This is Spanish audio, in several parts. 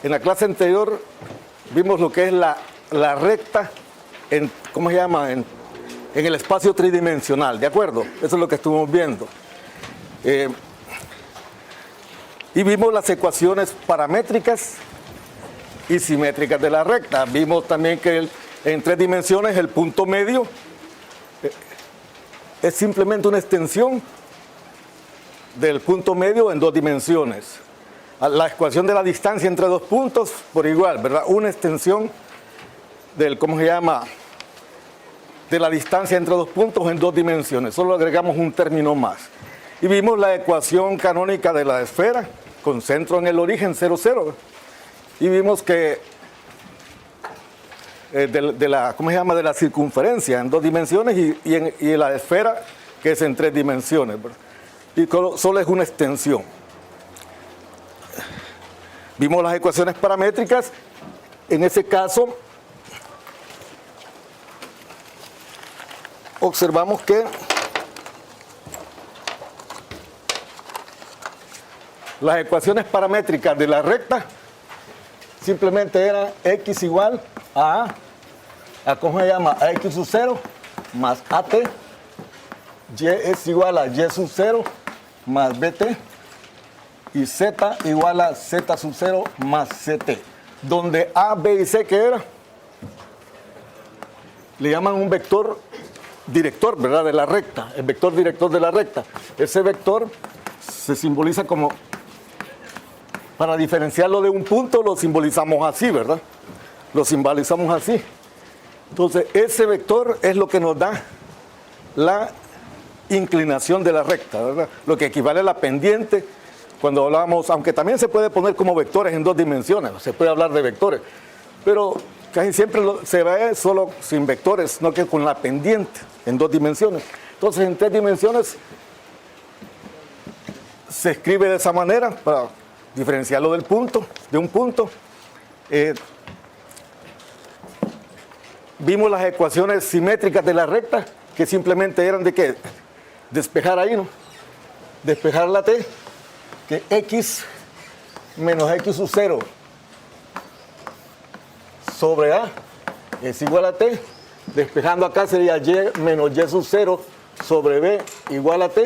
En la clase anterior vimos lo que es la recta en, ¿cómo se llama? En el espacio tridimensional, ¿de acuerdo? Eso es lo que estuvimos viendo. Y vimos las ecuaciones paramétricas y simétricas de la recta. Vimos también que en 3 dimensiones el punto medio es simplemente una extensión del punto medio en 2 dimensiones. La ecuación de la distancia entre 2 puntos, por igual, ¿verdad? Una extensión del, ¿cómo se llama? De la distancia entre 2 puntos en 2 dimensiones. Solo agregamos un término más. Y vimos la ecuación canónica de la esfera, con centro en el origen 0, 0. Y vimos que de la, ¿cómo se llama? De la circunferencia en 2 dimensiones y la esfera, que es en 3 dimensiones, ¿verdad? Y solo es una extensión. Vimos las ecuaciones paramétricas. En ese caso, observamos que las ecuaciones paramétricas de la recta simplemente eran x igual a ¿cómo se llama? A x sub 0 más at, y es igual a y sub 0 más bt, y z igual a z sub 0 más ct, donde a, b y c, ¿qué era? Le llaman un vector director, ¿verdad? De la recta, el vector director de la recta. Ese vector se simboliza como, para diferenciarlo de un punto, lo simbolizamos así, ¿verdad? Lo simbolizamos así. Entonces, ese vector es lo que nos da la inclinación de la recta, ¿verdad? Lo que equivale a la pendiente cuando hablamos, aunque también se puede poner como vectores en 2 dimensiones, se puede hablar de vectores, pero casi siempre se ve solo sin vectores, no que con la pendiente en 2 dimensiones. Entonces, en 3 dimensiones se escribe de esa manera para diferenciarlo del punto, de un punto. Vimos las ecuaciones simétricas de la recta, que simplemente eran de qué? Despejar ahí, ¿no? Despejar la t, que x menos x sub 0 sobre a es igual a t. Despejando acá sería y menos y sub 0 sobre b igual a t,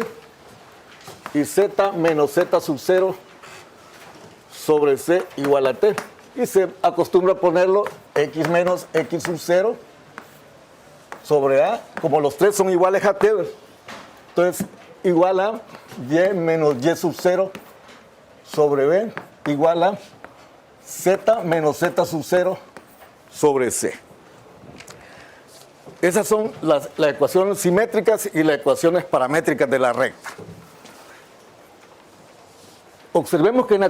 y z menos z sub 0 sobre c igual a t. Y se acostumbra a ponerlo x menos x sub 0 sobre a, como los 3 son iguales a t, entonces igual a y menos y sub 0 sobre b igual a z menos z sub 0 sobre c. Esas son las ecuaciones simétricas y las ecuaciones paramétricas de la recta. Observemos que en la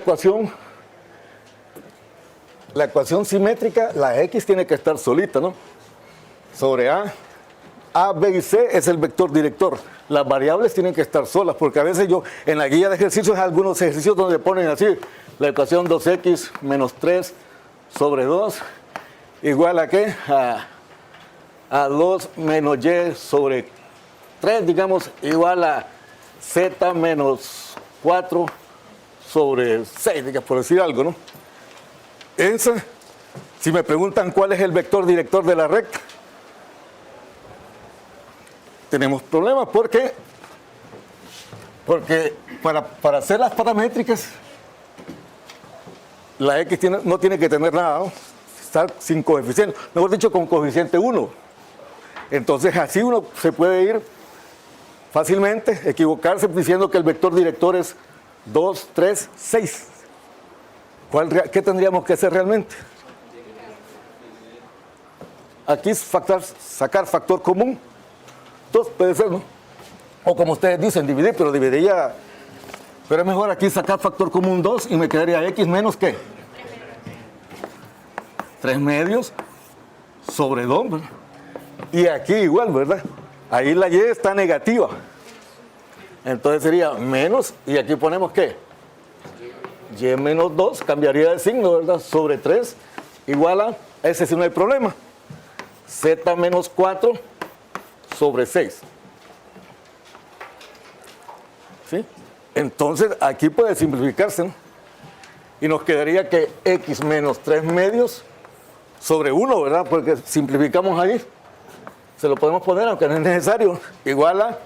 ecuación simétrica, la x tiene que estar solita, ¿no? Sobre a, b y c es el vector director. Las variables tienen que estar solas, porque a veces yo, en la guía de ejercicios, hay algunos ejercicios donde ponen así, la ecuación 2x menos 3 sobre 2, igual a ¿qué? A 2 menos y sobre 3, digamos, igual a z menos 4 sobre 6, digamos, por decir algo, ¿no? Si me preguntan cuál es el vector director de la recta, tenemos problemas porque para hacer las paramétricas, la x no tiene que tener nada, ¿no? Estar sin coeficiente, mejor dicho, con coeficiente 1. Entonces así uno se puede ir fácilmente, equivocarse diciendo que el vector director es 2, 3, 6. ¿Qué tendríamos que hacer realmente? Aquí es sacar factor común. 2 puede ser, ¿no? O como ustedes dicen, dividir, pero dividiría. Pero es mejor aquí sacar factor común 2 y me quedaría x menos ¿qué? 3 medios sobre 2, ¿verdad? Y aquí igual, ¿verdad? Ahí la y está negativa. Entonces sería menos, y aquí ponemos ¿qué? Y menos 2, cambiaría de signo, ¿verdad? Sobre 3, igual a, ese sí no hay problema, z menos 4 sobre 6. ¿Sí? Entonces, aquí puede simplificarse, ¿no? Y nos quedaría que x menos 3 medios sobre 1, ¿verdad? Porque simplificamos ahí. Se lo podemos poner, aunque no es necesario. Igual a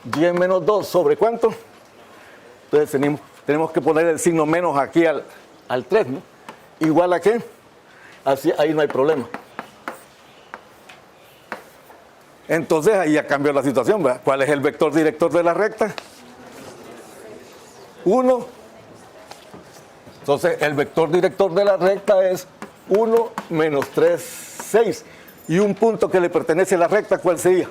y menos 2 sobre ¿cuánto? Entonces tenemos que poner el signo menos aquí al 3, ¿no? ¿Igual a qué? Así, ahí no hay problema. Entonces ahí ya cambió la situación, ¿verdad? ¿Cuál es el vector director de la recta? 1. Entonces el vector director de la recta es 1 menos 3, 6. Y un punto que le pertenece a la recta, ¿cuál sería?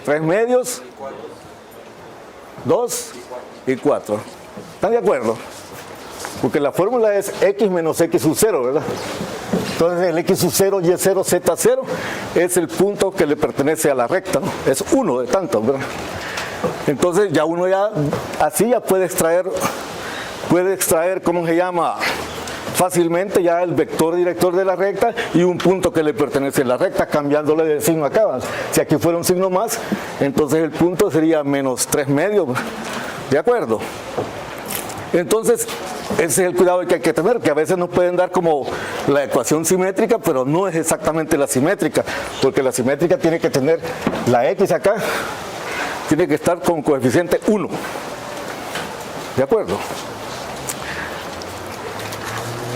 3 medios, 2 y 4. ¿Están de acuerdo? Porque la fórmula es x menos x sub 0, ¿verdad? Entonces el x sub 0, y 0, z 0 es el punto que le pertenece a la recta, ¿no? Es uno de tantos, ¿verdad? Entonces ya uno así ya puede extraer, ¿cómo se llama? Fácilmente ya el vector director de la recta y un punto que le pertenece a la recta, cambiándole de signo acá. Si aquí fuera un signo más, entonces el punto sería menos 3 medios, ¿de acuerdo? Entonces, ese es el cuidado que hay que tener, que a veces nos pueden dar como la ecuación simétrica, pero no es exactamente la simétrica, porque la simétrica tiene que tener la x acá, tiene que estar con coeficiente 1, ¿de acuerdo?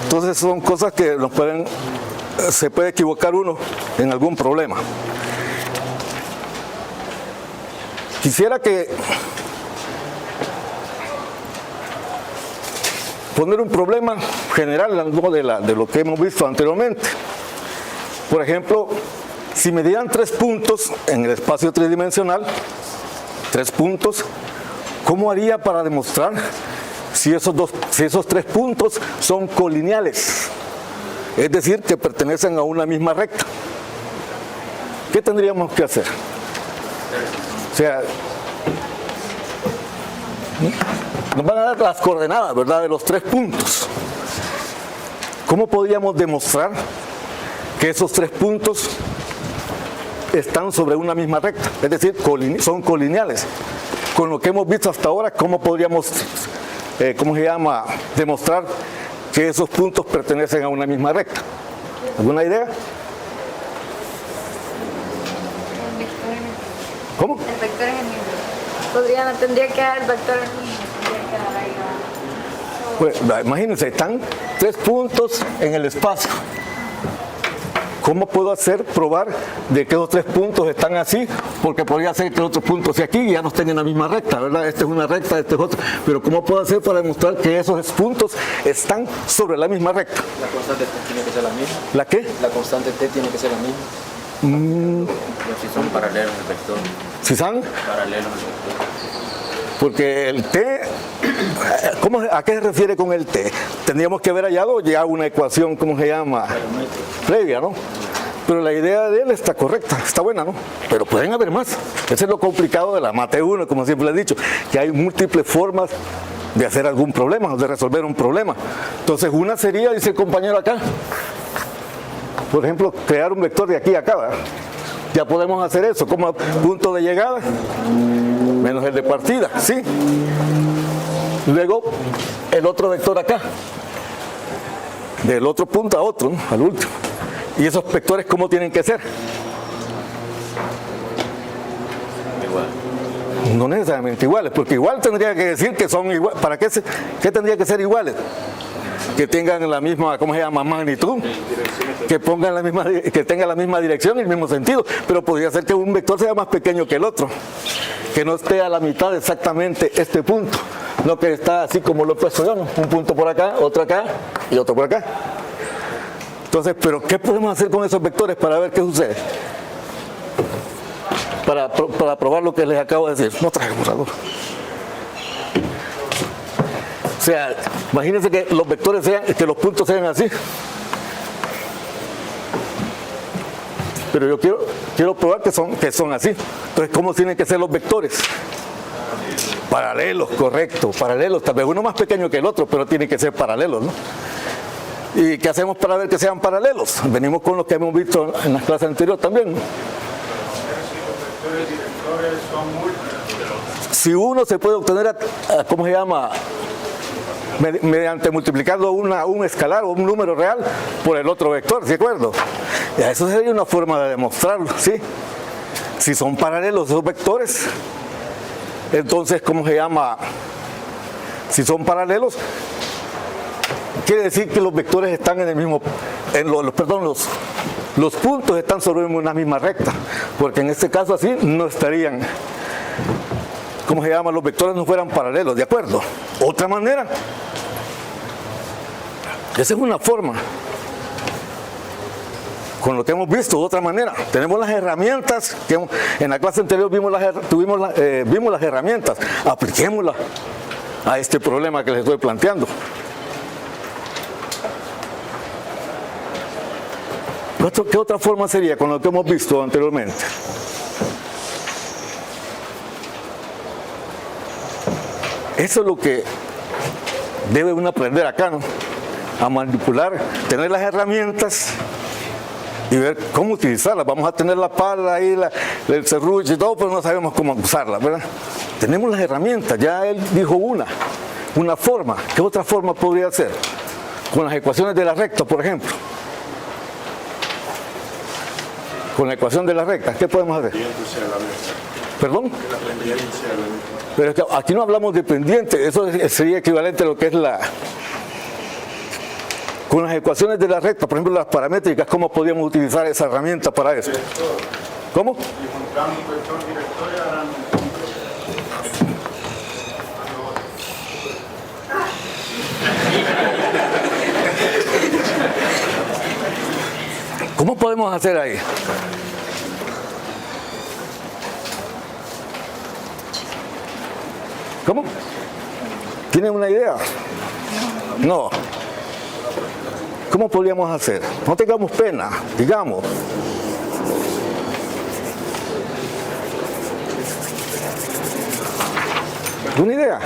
Entonces son cosas que se puede equivocar uno en algún problema. Quisiera poner un problema general de lo que hemos visto anteriormente. Por ejemplo, si me dieran 3 puntos en el espacio tridimensional, 3 puntos, ¿cómo haría para demostrar si esos 3 puntos son colineales? Es decir, que pertenecen a una misma recta. ¿Qué tendríamos que hacer? O sea, nos van a dar las coordenadas, ¿verdad?, de los 3 puntos. ¿Cómo podríamos demostrar que esos 3 puntos están sobre una misma recta? Es decir, son colineales. Con lo que hemos visto hasta ahora, ¿cómo podríamos demostrar que esos puntos pertenecen a una misma recta? ¿Alguna idea? ¿Cómo? El vector es el mismo. Tendría que dar el vector el mismo. Pues, imagínense, están 3 puntos en el espacio. ¿Cómo puedo probar de que esos 3 puntos están así? Porque podría ser que el otro punto sea aquí y ya no estén en la misma recta, ¿verdad? Esta es una recta, este es otro. Pero ¿cómo puedo hacer para demostrar que esos puntos están sobre la misma recta? La constante t tiene que ser la misma. ¿La qué? La constante t tiene que ser la misma. Si son paralelos al vector. ¿Si son? Paralelos al vector. Porque el t, ¿a qué se refiere con el t? Tendríamos que haber hallado ya una ecuación, ¿cómo se llama? Previa, ¿no? Pero la idea de él está correcta, está buena, ¿no? Pero pueden haber más. Ese es lo complicado de la Mate 1, como siempre les he dicho, que hay múltiples formas de hacer algún problema, o de resolver un problema. Entonces, una sería, dice el compañero acá, por ejemplo, crear un vector de aquí a acá, ¿verdad? Ya podemos hacer eso, como punto de llegada menos el de partida, ¿sí? Luego, el otro vector acá, del otro punto a otro, ¿no?, al último. ¿Y esos vectores cómo tienen que ser? Igual. No necesariamente iguales, porque igual tendría que decir que son iguales. ¿Para qué tendría que ser iguales? Que tengan la misma, ¿cómo se llama?, magnitud, que tengan la misma dirección y el mismo sentido, pero podría ser que un vector sea más pequeño que el otro, que no esté a la mitad exactamente este punto, no que está así como lo he puesto yo, ¿no? Un punto por acá, otro acá y otro por acá. Entonces, ¿pero qué podemos hacer con esos vectores para ver qué sucede? Para probar lo que les acabo de decir. No traje borrador. O sea, imagínense que los vectores que los puntos sean así. Pero yo quiero probar que son así. Entonces, ¿cómo tienen que ser los vectores? Paralelos, correcto, paralelos. Tal vez uno más pequeño que el otro, pero tiene que ser paralelos, ¿no? ¿Y qué hacemos para ver que sean paralelos? Venimos con lo que hemos visto en las clases anteriores también, ¿no? Si uno se puede obtener, ¿cómo se llama? Mediante multiplicando un escalar o un número real por el otro vector, ¿de acuerdo? Eso sería una forma de demostrarlo, ¿sí? Si son paralelos esos vectores, entonces, ¿cómo se llama? Si son paralelos, quiere decir que los vectores están en el mismo, los puntos están sobre una misma recta, porque en este caso así no estarían, ¿cómo se llama? Los vectores no fueran paralelos, ¿de acuerdo? Otra manera, esa es una forma, con lo que hemos visto. De otra manera, tenemos las herramientas, que en la clase anterior vimos las herramientas, apliquémoslas a este problema que les estoy planteando. ¿Qué otra forma sería con lo que hemos visto anteriormente? Eso es lo que debe uno aprender acá, ¿no? A manipular, tener las herramientas y ver cómo utilizarlas. Vamos a tener la pala ahí, el serrucho y todo, pero no sabemos cómo usarla, ¿verdad? Tenemos las herramientas, ya él dijo una forma. ¿Qué otra forma podría ser? Con las ecuaciones de la recta, por ejemplo. Con la ecuación de la recta, ¿qué podemos hacer? ¿Perdón? Pero es que aquí no hablamos de pendiente, eso sería equivalente a lo que es con las ecuaciones de la recta, por ejemplo las paramétricas, ¿cómo podríamos utilizar esa herramienta para eso? ¿Cómo? ¿Cómo podemos hacer ahí? ¿Cómo? ¿Tienen una idea? No. ¿Cómo podríamos hacer? No tengamos pena, digamos. ¿Una idea?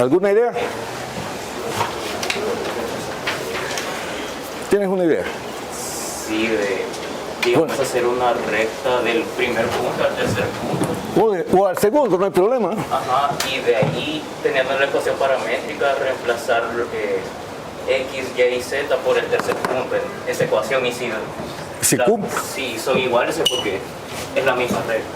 ¿Alguna idea? ¿Tienes una idea? Sí, digamos, hacer una recta del primer punto al tercer punto. O al segundo, no hay problema. Ajá, y de ahí, teniendo la ecuación paramétrica, reemplazar X, Y y Z por el tercer punto en esa ecuación. Y si son iguales es porque es la misma recta.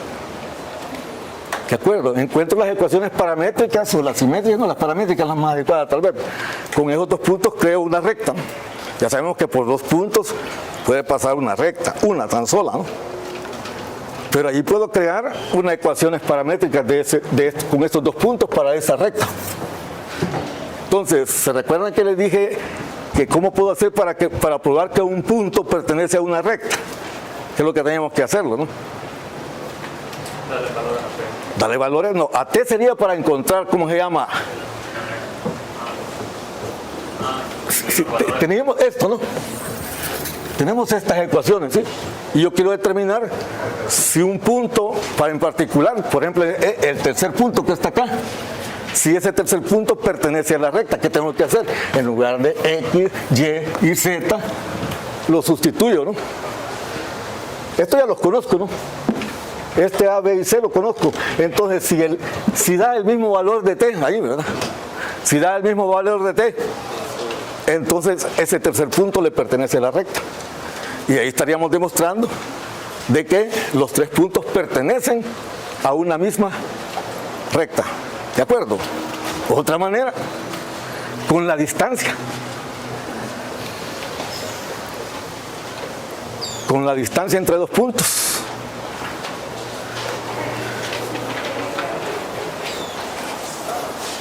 De acuerdo, encuentro las ecuaciones paramétricas o las simétricas, no, las paramétricas las más adecuadas tal vez. Con esos dos puntos creo una recta. Ya sabemos que por 2 puntos puede pasar una recta, una tan sola, ¿no? Pero allí puedo crear unas ecuaciones paramétricas con estos 2 puntos para esa recta. Entonces, ¿se recuerdan que les dije que cómo puedo hacer para probar que un punto pertenece a una recta? Que es lo que tenemos que hacerlo, ¿no? Darle valores, no. A T sería para encontrar, ¿cómo se llama? Teníamos esto, ¿no? Tenemos estas ecuaciones, ¿sí? Y yo quiero determinar si un punto, en particular, por ejemplo, el tercer punto que está acá, si ese tercer punto pertenece a la recta, ¿qué tengo que hacer? En lugar de X, Y y Z, lo sustituyo, ¿no? Esto ya los conozco, ¿no? Este A, B y C lo conozco. Entonces, si da el mismo valor de T, ahí, ¿verdad? Si da el mismo valor de T, entonces ese tercer punto le pertenece a la recta. Y ahí estaríamos demostrando de que los 3 puntos pertenecen a una misma recta. ¿De acuerdo? Otra manera, con la distancia. Con la distancia entre 2 puntos.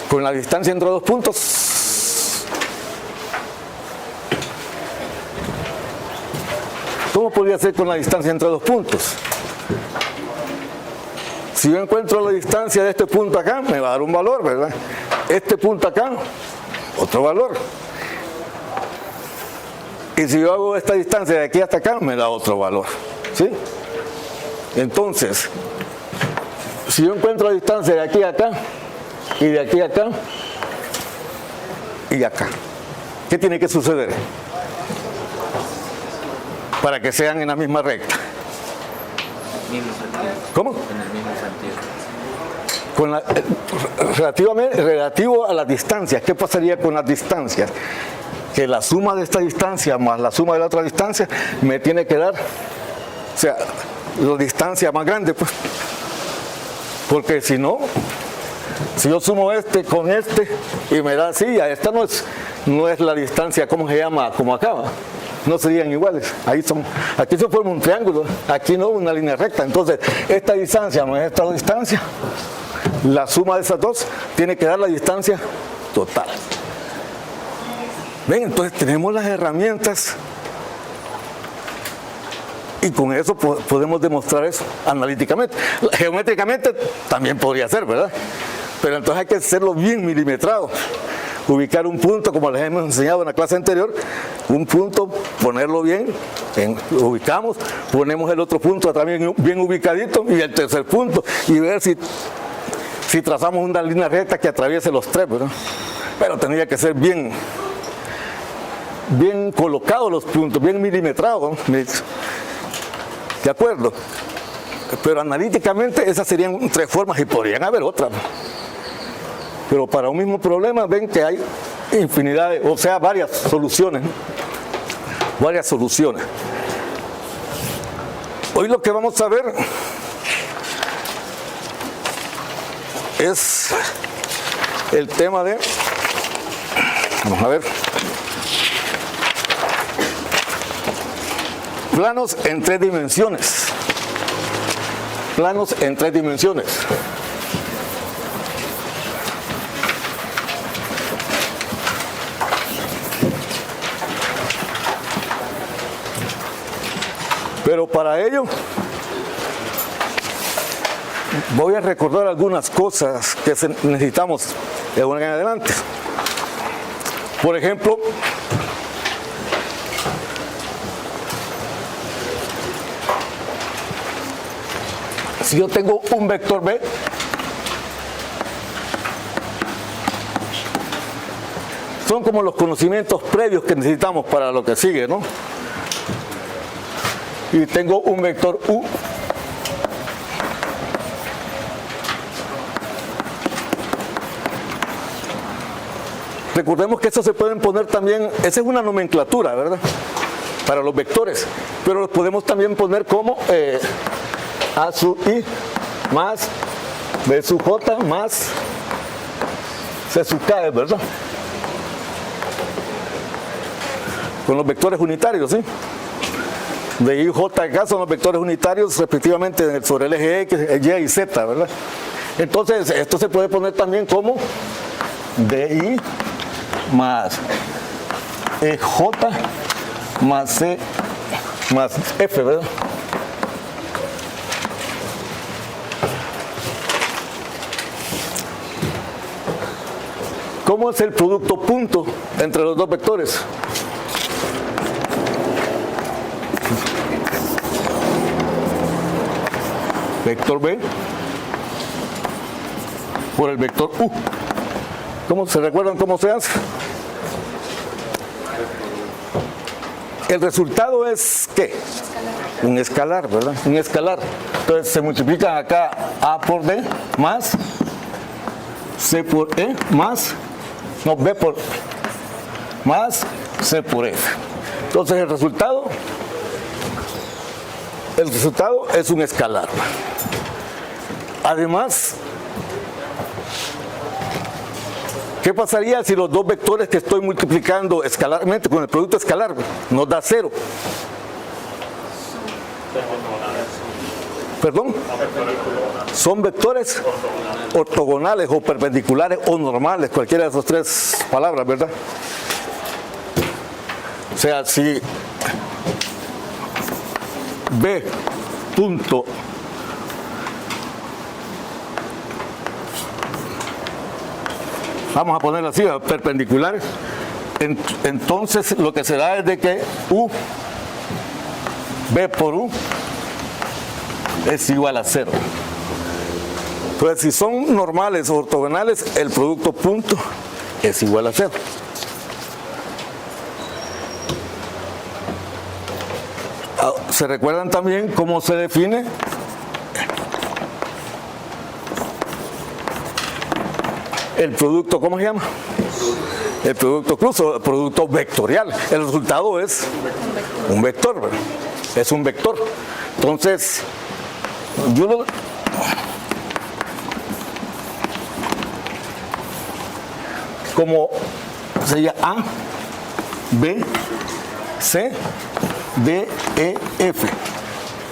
Con la distancia entre 2 puntos. ¿Cómo podría ser con la distancia entre 2 puntos? Si yo encuentro la distancia de este punto acá, me va a dar un valor, ¿verdad? Este punto acá, otro valor. Y si yo hago esta distancia de aquí hasta acá, me da otro valor, ¿sí? Entonces, si yo encuentro la distancia de aquí a acá, y de aquí a acá, y acá. ¿qué tiene que suceder para que sean en la misma recta? Mismo sentido. ¿Cómo? En el mismo sentido. Relativo a las distancias, ¿qué pasaría con las distancias? Que la suma de esta distancia más la suma de la otra distancia me tiene que dar, o sea, la distancia más grande, pues. Porque si no, si yo sumo este con este y me da así, esta no es la distancia, ¿cómo se llama? Como acaba. No serían iguales. Aquí se forma un triángulo, aquí no una línea recta. Entonces, esta distancia más esta distancia, la suma de esas dos tiene que dar la distancia total. Ven, entonces tenemos las herramientas y con eso podemos demostrar eso analíticamente. Geométricamente también podría ser, ¿verdad? Pero entonces hay que hacerlo bien milimetrado. Ubicar un punto, como les hemos enseñado en la clase anterior, un punto, ponerlo bien, ubicamos, ponemos el otro punto también bien ubicadito y el tercer punto y ver si trazamos una línea recta que atraviese los tres, ¿verdad? Pero tendría que ser bien colocados los puntos, bien milimetrados, ¿no? ¿De acuerdo? Pero analíticamente esas serían 3 formas y podrían haber otras. Pero para un mismo problema ven que hay infinidad, o sea, varias soluciones. Varias soluciones. Hoy lo que vamos a ver es el tema de, vamos a ver, planos en 3 dimensiones. Planos en 3 dimensiones. Pero para ello voy a recordar algunas cosas que necesitamos de ahora en adelante. Por ejemplo, si yo tengo un vector B, son como los conocimientos previos que necesitamos para lo que sigue, ¿no? Y tengo un vector U. Recordemos que estos se pueden poner también, esa es una nomenclatura, ¿verdad? Para los vectores, pero los podemos también poner como A sub I más B sub J más C sub K, ¿verdad? Con los vectores unitarios, ¿sí? De I, J, K son los vectores unitarios respectivamente sobre el eje X, Y y Z, ¿verdad? Entonces, esto se puede poner también como DI más EJ más C más F, ¿verdad? ¿Cómo es el producto punto entre los dos vectores? Vector B por el vector U. ¿Cómo se recuerdan cómo se hace? El resultado es ¿qué? Un escalar, ¿verdad? Un escalar. Entonces se multiplican acá A por D más C por E más B por más C por F. Entonces el resultado es un escalar. Además, ¿qué pasaría si los dos vectores que estoy multiplicando escalarmente con el producto escalar nos da 0? ¿Perdón? Son vectores ortogonales o perpendiculares o normales, cualquiera de esas 3 palabras, ¿verdad? O sea, si B punto vamos a ponerlo así, perpendiculares, entonces lo que se da es de que U, B por U es igual a 0. Pues si son normales o ortogonales, el producto punto es igual a 0. ¿Se recuerdan también cómo se define? El producto, ¿cómo se llama? El producto cruz o el producto vectorial. El resultado es un vector, ¿verdad? Es un vector. Entonces, yo lo... como sería A, B, C, D, E, F.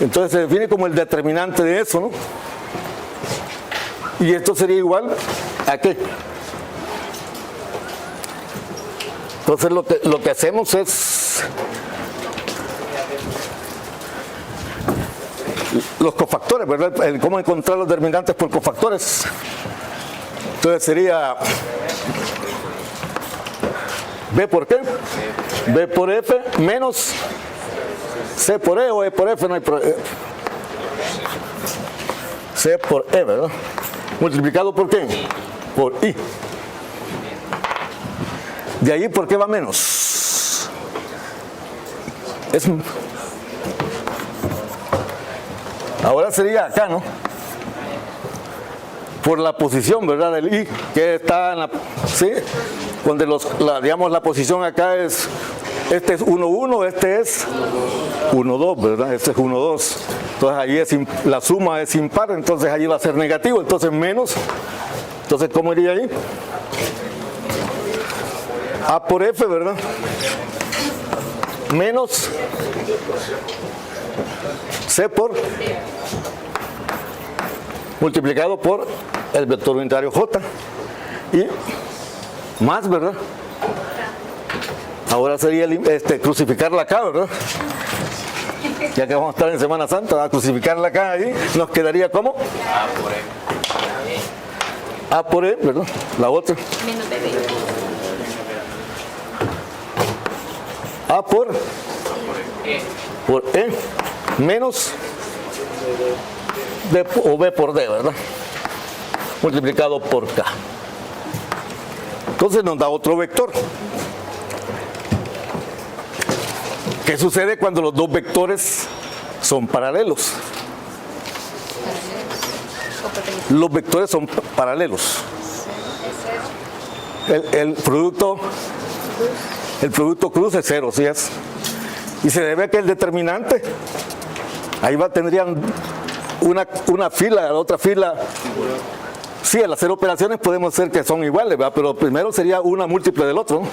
Entonces se define como el determinante de eso, ¿no? Y esto sería igual a ¿qué? Entonces lo que hacemos es los cofactores, ¿verdad? Cómo encontrar los determinantes por cofactores. Entonces sería B por qué, B por F menos C por E o E por F, no hay C por E, ¿verdad? Multiplicado por qué, por I. De ahí, ¿por qué va menos? Ahora sería acá, ¿no? Por la posición, ¿verdad? Del I, que está en la... ¿sí? Donde digamos, la posición acá es... Este es 1, 1, este es 1, 2, ¿verdad? Este es 1, 2. Entonces ahí la suma es impar, entonces ahí va a ser negativo, entonces menos. Entonces, ¿cómo iría ahí? A por F, ¿verdad? Menos C por multiplicado por el vector unitario J y más, ¿verdad? Ahora sería crucificarla acá, ¿verdad? Ya que vamos a estar en Semana Santa, a crucificarla acá ahí, nos quedaría ¿cómo? A por E, ¿verdad? La otra. A por E menos D o B por D, ¿verdad? Multiplicado por K. Entonces nos da otro vector. ¿Qué sucede cuando los dos vectores son paralelos? Los vectores son paralelos. El producto cruz es cero, ¿sí es? Y se debe a que el determinante, ahí tendrían una fila, la otra fila. Sí, al hacer operaciones podemos hacer que son iguales, ¿verdad? Pero primero sería una múltiple del otro, ¿no?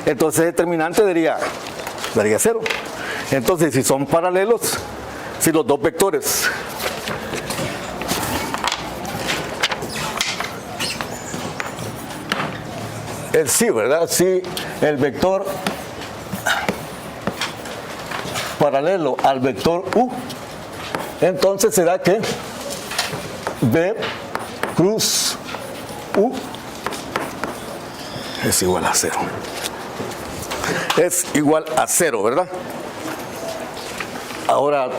Entonces el determinante daría cero. Entonces, si son paralelos, si los dos vectores sí, ¿verdad? Si el vector paralelo al vector U, entonces será que B cruz U es igual a 0. Es igual a 0, ¿verdad? Ahora,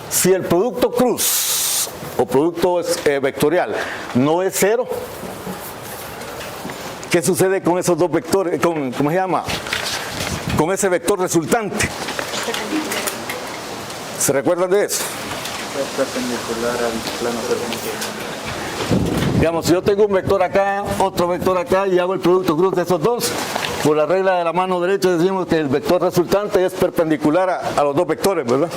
si el producto cruz o producto vectorial no es 0, ¿qué sucede con esos dos vectores? ¿Cómo se llama? Con ese vector resultante. ¿Se recuerdan de eso? Perpendicular al plano perpendicular. Digamos, si yo tengo un vector acá, otro vector acá y hago el producto cruz de esos dos, por la regla de la mano derecha decimos que el vector resultante es perpendicular a los dos vectores, ¿verdad?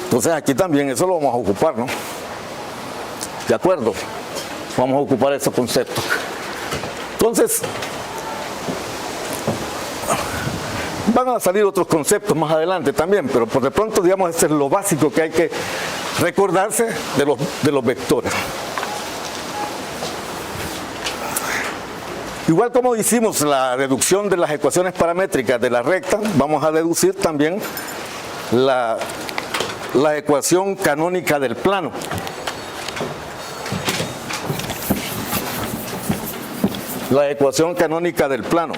Entonces aquí también eso lo vamos a ocupar, ¿no? ¿De acuerdo? Vamos a ocupar ese concepto. Entonces, van a salir otros conceptos más adelante también, pero por de pronto, digamos, este es lo básico que hay que recordarse de los vectores. Igual como hicimos la deducción de las ecuaciones paramétricas de la recta, vamos a deducir también la ecuación canónica del plano. La ecuación canónica del plano.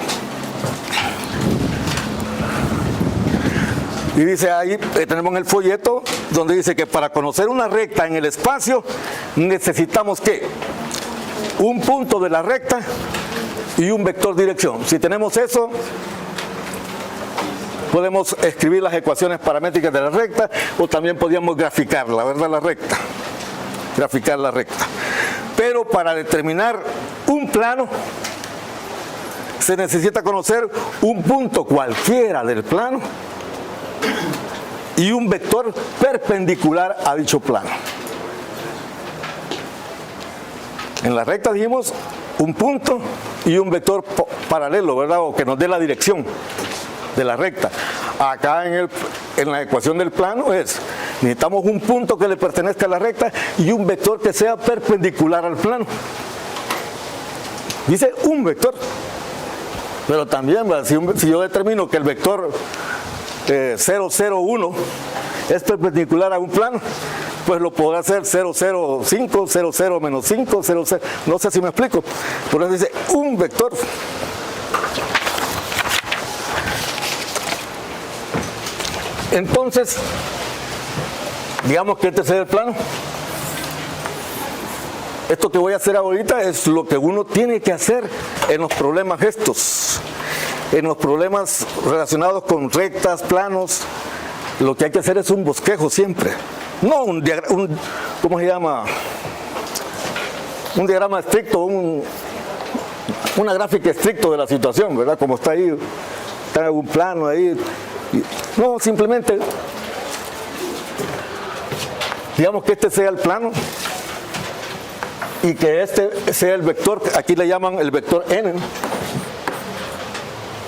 Y dice ahí, tenemos en el folleto, donde dice que para conocer una recta en el espacio, necesitamos ¿qué? Un punto de la recta y un vector dirección. Si tenemos eso, podemos escribir las ecuaciones paramétricas de la recta o también podríamos graficarla, ¿verdad? La recta. Graficar la recta. Pero para determinar un plano se necesita conocer un punto cualquiera del plano y un vector perpendicular a dicho plano. En la recta dijimos un punto y un vector paralelo, ¿verdad? O que nos dé la dirección de la recta. Acá en la ecuación del plano necesitamos un punto que le pertenezca a la recta y un vector que sea perpendicular al plano. Dice un vector. Pero también, si yo determino que el vector 0, 0, 1 es perpendicular a un plano, pues lo podrá hacer 0, 0, 5, 0, 0, menos 5, 0, 0. No sé si me explico. Por eso dice un vector. Entonces, digamos que este es el plano. Esto que voy a hacer ahorita es lo que uno tiene que hacer en los problemas estos. En los problemas relacionados con rectas, planos, lo que hay que hacer es un bosquejo siempre. No ¿cómo se llama? Un diagrama estricto, una gráfica estricta de la situación, ¿verdad? Como está ahí, está en algún plano ahí. No, simplemente, digamos que este sea el plano y que este sea el vector, aquí le llaman el vector n.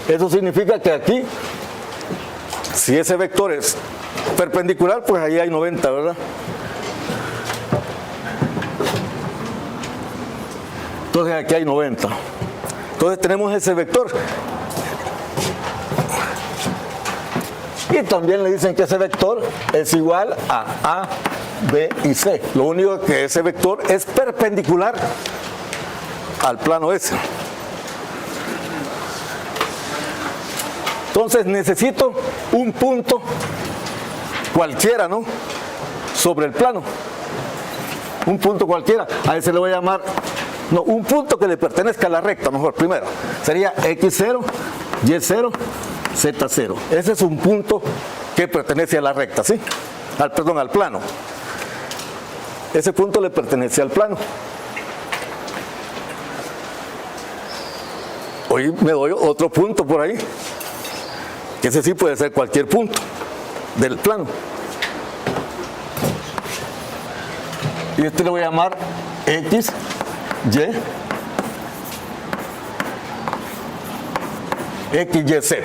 Eso significa que aquí, si ese vector es perpendicular, pues ahí hay 90, ¿verdad? Entonces aquí hay 90. Entonces tenemos ese vector. Y también le dicen que ese vector es igual a B y C. Lo único que ese vector es perpendicular al plano S. Entonces necesito un punto cualquiera, ¿no? Sobre el plano. Un punto cualquiera. A ese le voy a llamar, no, un punto que le pertenezca a la recta, mejor, primero. Sería X0, Y0, Z0. Ese es un punto que pertenece a la recta, ¿sí? Al plano. Ese punto le pertenece al plano. Hoy me doy otro punto por ahí, que ese sí puede ser cualquier punto del plano. Y este le voy a llamar X, Y, Z.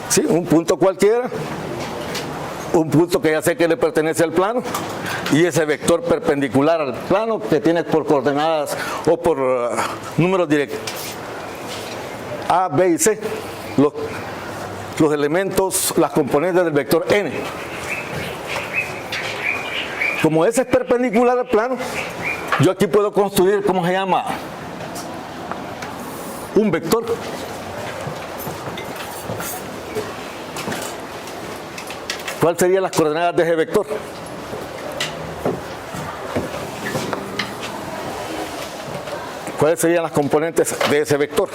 Sí, un punto cualquiera, un punto que ya sé que le pertenece al plano y ese vector perpendicular al plano que tiene por coordenadas o por números directos A, B y C, los elementos, las componentes del vector n. Como ese es perpendicular al plano, yo aquí puedo construir, ¿cómo se llama? Un vector. ¿Cuáles serían las coordenadas de ese vector? ¿Cuáles serían las componentes de ese vector?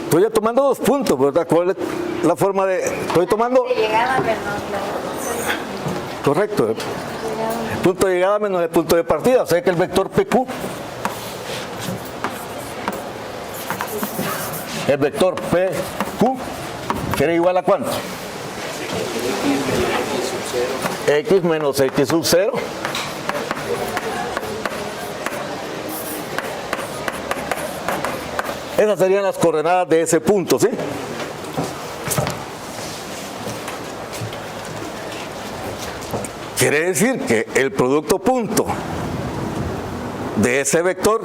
Estoy ya tomando 2 puntos, ¿verdad? ¿Cuál es la forma de...? Estoy tomando... De llegada menos Correcto. El punto de llegada menos el punto de partida. O sea que el vector PQ... El vector PQ será igual a ¿cuánto? X menos X sub 0. Esas serían las coordenadas de ese punto, ¿sí? Quiere decir que el producto punto de ese vector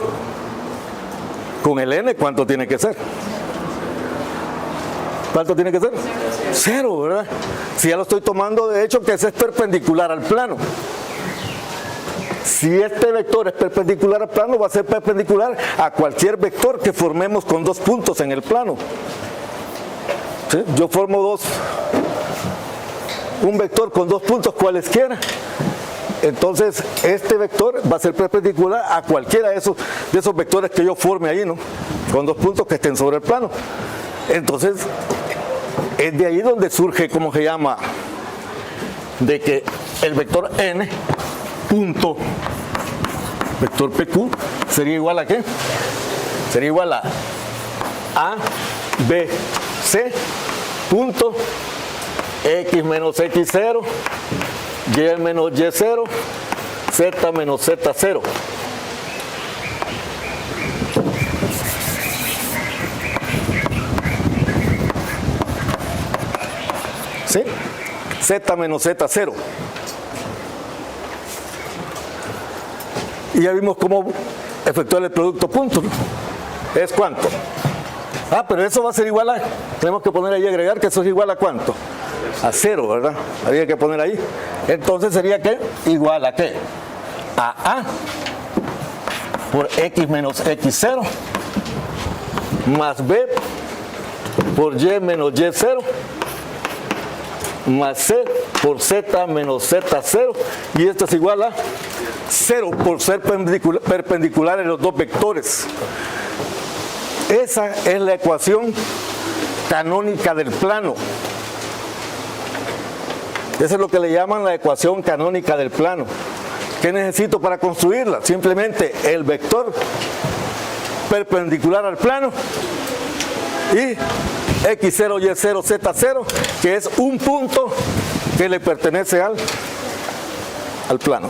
con el n, ¿cuánto tiene que ser? ¿Cuánto tiene que ser? 0, ¿verdad? Si ya lo estoy tomando, de hecho, que ese es perpendicular al plano. Si este vector es perpendicular al plano, va a ser perpendicular a cualquier vector que formemos con 2 puntos en el plano. ¿Sí? Yo formo un vector con dos puntos cualesquiera, entonces este vector va a ser perpendicular a cualquiera de esos vectores que yo forme ahí, ¿no? Con dos puntos que estén sobre el plano. Entonces, es de ahí donde surge, ¿cómo se llama? De que el vector n punto vector PQ sería igual a ¿qué? Sería igual a B, C punto X menos X0, Y menos Y0, Z menos Z0. ¿Sí? Z menos Z0. Y ya vimos cómo efectuar el producto punto, ¿no? ¿Es cuánto? Pero eso va a ser igual a, tenemos que poner ahí agregar que eso es igual a cuánto, a 0, ¿verdad? Había que poner ahí. Entonces sería ¿qué? Igual a ¿qué? A por X menos X0 más B por Y menos Y0 más C por Z menos Z0, y esto es igual a 0 por ser perpendiculares los dos vectores. Esa es la ecuación canónica del plano. Eso es lo que le llaman la ecuación canónica del plano. ¿Qué necesito para construirla? Simplemente el vector perpendicular al plano y X0, Y0, Z0, que es un punto que le pertenece al plano.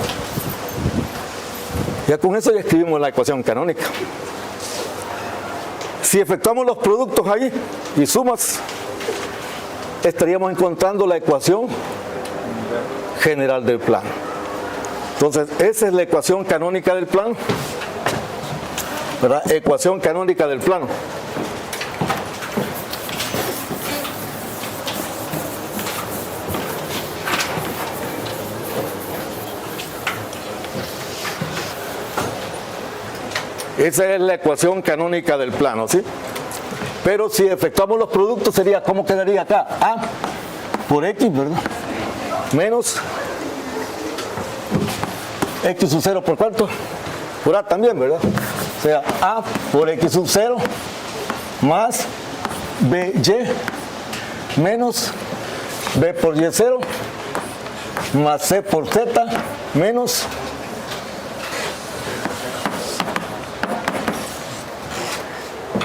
Ya con eso ya escribimos la ecuación canónica. Si efectuamos los productos ahí y sumas, estaríamos encontrando la ecuación general del plano. Entonces, esa es la ecuación canónica del plano, ¿verdad? Ecuación canónica del plano. Esa es la ecuación canónica del plano, ¿sí? Pero si efectuamos los productos sería, ¿cómo quedaría acá? A por X, ¿verdad? Menos X sub 0 por cuánto? Por A también, ¿verdad? O sea, A por X sub 0 más BY menos B por Y0 más C por Z menos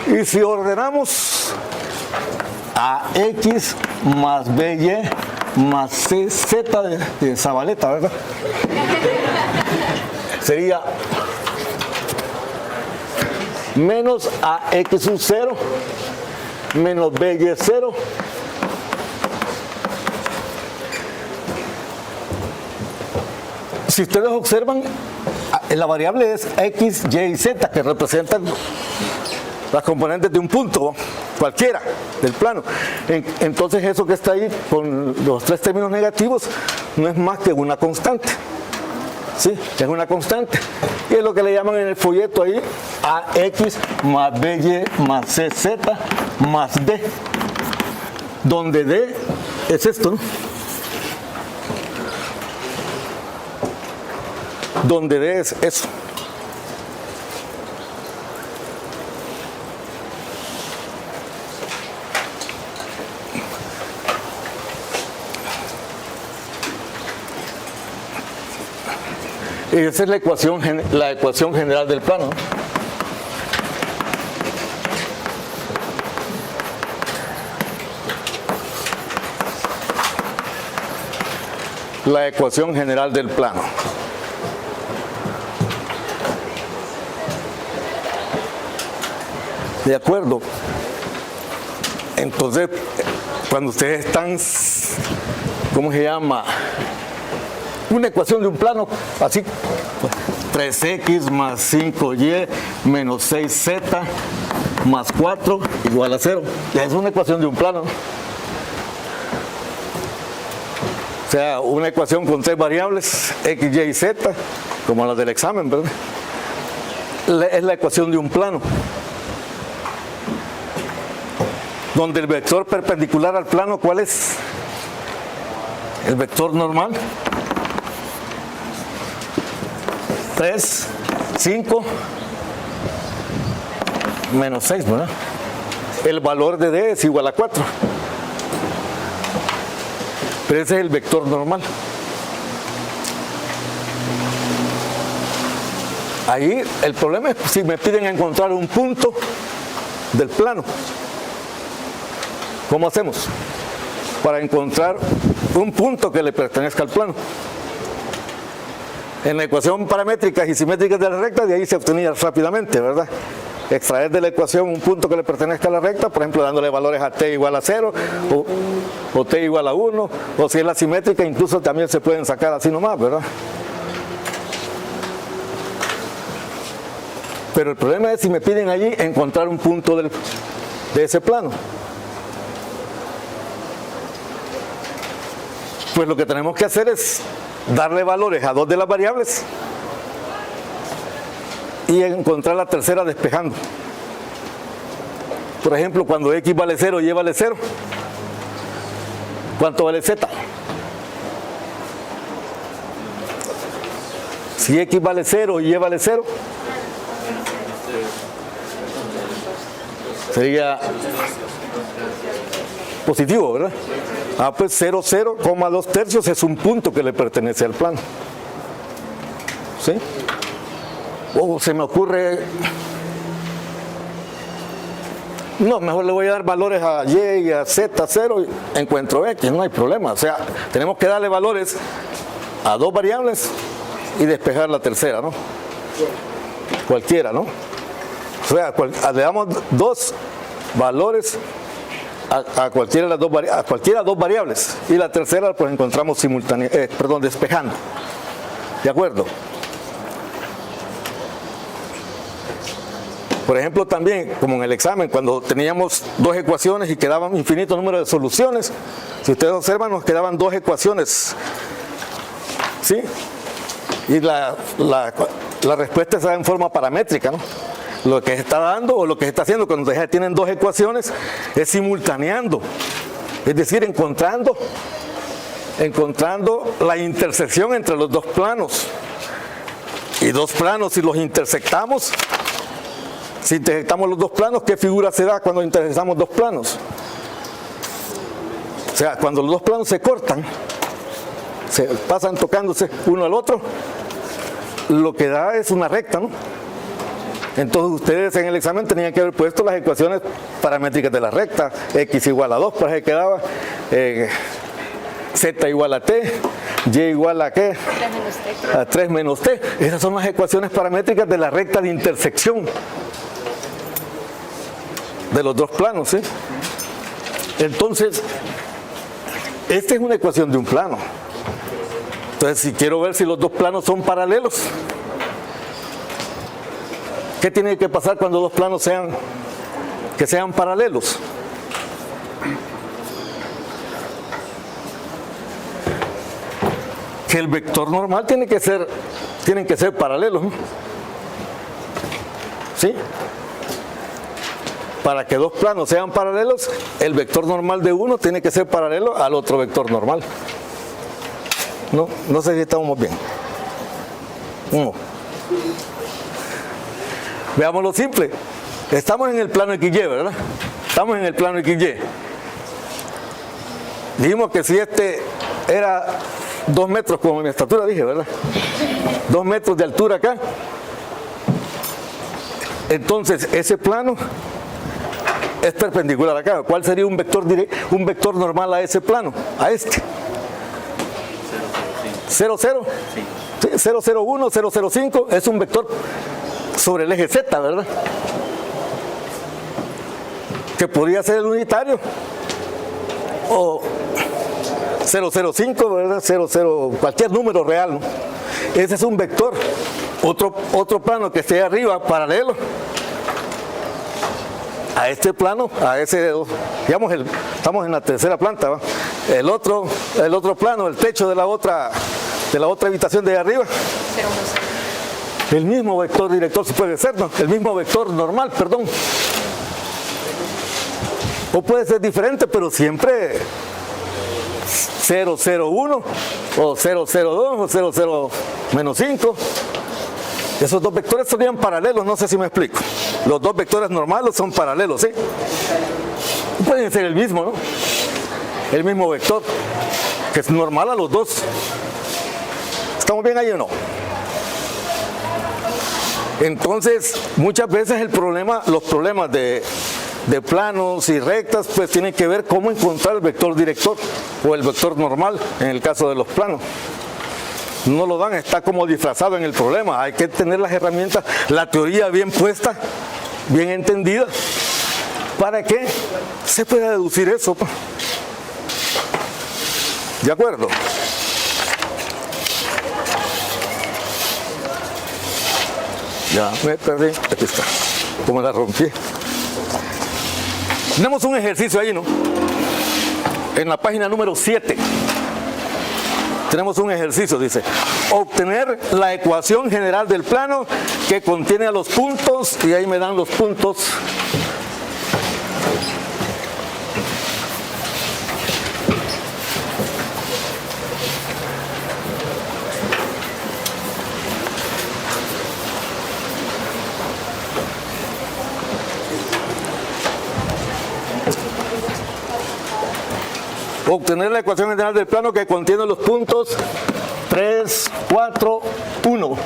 y si ordenamos a X más BY más CZ de Zabaleta, ¿verdad? Sería menos AX sub 0 menos BY 0 si ustedes observan, la variable es X, Y y Z, que representan las componentes de un punto cualquiera del plano. Entonces eso que está ahí con los tres términos negativos no es más que una constante. ¿Sí? Es una constante. Y es lo que le llaman en el folleto ahí AX más BY más CZ más D. Donde D es esto, ¿no? Donde D es eso. Y esa es la ecuación general del plano. La ecuación general del plano. ¿De acuerdo? Entonces, cuando ustedes están, ¿cómo se llama? Una ecuación de un plano, así, 3x más 5y menos 6z más 4 igual a 0. Ya es una ecuación de un plano. O sea, una ecuación con 3 variables, x, y y z, como las del examen, ¿verdad? Es la ecuación de un plano. Donde el vector perpendicular al plano, ¿cuál es? el vector normal, 3, 5, menos 6, ¿verdad? El valor de D es igual a 4. Pero ese es el vector normal. Ahí el problema es si me piden encontrar un punto del plano. ¿Cómo hacemos? Para encontrar un punto que le pertenezca al plano. En la ecuación paramétricas y simétricas de la recta, de ahí se obtenía rápidamente, ¿verdad? Extraer de la ecuación un punto que le pertenezca a la recta, por ejemplo, dándole valores a t igual a 0 o t igual a 1, o si es la simétrica, incluso también se pueden sacar así nomás, ¿verdad? Pero el problema es si me piden allí encontrar un punto de ese plano. Pues lo que tenemos que hacer es darle valores a dos de las variables y encontrar la tercera despejando. Por ejemplo, cuando x vale 0 y y vale 0, ¿cuánto vale z? Si x vale 0 y y vale 0, sería positivo, ¿verdad? Ah, pues 0, 0,2 tercios es un punto que le pertenece al plano. ¿Sí? O se me ocurre... No, mejor le voy a dar valores a y y a z, 0, y encuentro x, no hay problema. O sea, tenemos que darle valores a dos variables y despejar la tercera, ¿no? Cualquiera, ¿no? O sea, le damos dos valores a cualquiera de las dos variables y la tercera pues encontramos despejando. ¿De acuerdo? Por ejemplo, también, como en el examen, cuando teníamos dos ecuaciones y quedaban infinito número de soluciones, si ustedes observan, nos quedaban dos ecuaciones, ¿sí? Y la respuesta está en forma paramétrica, ¿no? Lo que se está dando o lo que se está haciendo cuando tienen dos ecuaciones es simultaneando, es decir, encontrando la intersección entre los dos planos. Y dos planos, si los intersectamos, si intersectamos los dos planos, ¿qué figura se da cuando intersectamos dos planos? O sea, cuando los dos planos se cortan, se pasan tocándose uno al otro, lo que da es una recta, ¿no? Entonces ustedes en el examen tenían que haber puesto las ecuaciones paramétricas de la recta, x igual a 2, para que quedaba z igual a t, y igual a ¿qué? 3 menos t. A 3 menos t. Esas son las ecuaciones paramétricas de la recta de intersección de los dos planos, ¿sí? Entonces, esta es una ecuación de un plano. Entonces, si quiero ver si los dos planos son paralelos, ¿qué tiene que pasar cuando dos planos sean paralelos? Que el vector normal tienen que ser paralelos, ¿no? ¿Sí? Para que dos planos sean paralelos, el vector normal de uno tiene que ser paralelo al otro vector normal. No sé si estamos bien. No. Veámoslo simple. Estamos en el plano XY, ¿verdad? Estamos en el plano XY. Dijimos que si este era 2 metros, como mi estatura dije, ¿verdad? 2 metros de altura acá. Entonces, ese plano es perpendicular acá. ¿Cuál sería un vector normal a ese plano? A este. 0, 0. Sí. 0, 0, 1, 0, 0, 5 es un vector sobre el eje Z, ¿verdad? Que podría ser el unitario o 005, ¿verdad? 00, cualquier número real, ¿no? Ese es un vector. Otro plano que esté arriba, paralelo a este plano, a ese, digamos, estamos en la tercera planta, ¿va? El otro plano, el techo de la otra habitación de arriba. El mismo vector director, si puede ser, ¿no? El mismo vector normal, perdón. O puede ser diferente, pero siempre 0,01 o 0,02 o 0,0 menos 5. Esos dos vectores serían paralelos, no sé si me explico. Los dos vectores normales son paralelos, ¿sí? Pueden ser el mismo, ¿no? El mismo vector, que es normal a los dos. ¿Estamos bien ahí o no? Entonces, muchas veces los problemas de planos y rectas, pues tienen que ver cómo encontrar el vector director o el vector normal, en el caso de los planos. No lo dan, está como disfrazado en el problema. Hay que tener las herramientas, la teoría bien puesta, bien entendida, para que se pueda deducir eso. ¿De acuerdo? Ya me perdí. Aquí está. Como la rompí. Tenemos un ejercicio ahí, ¿no? En la página número 7. Tenemos un ejercicio, dice, obtener la ecuación general del plano que contiene a los puntos, y ahí me dan los puntos. Obtener la ecuación general del plano que contiene los puntos 3, 4, 1.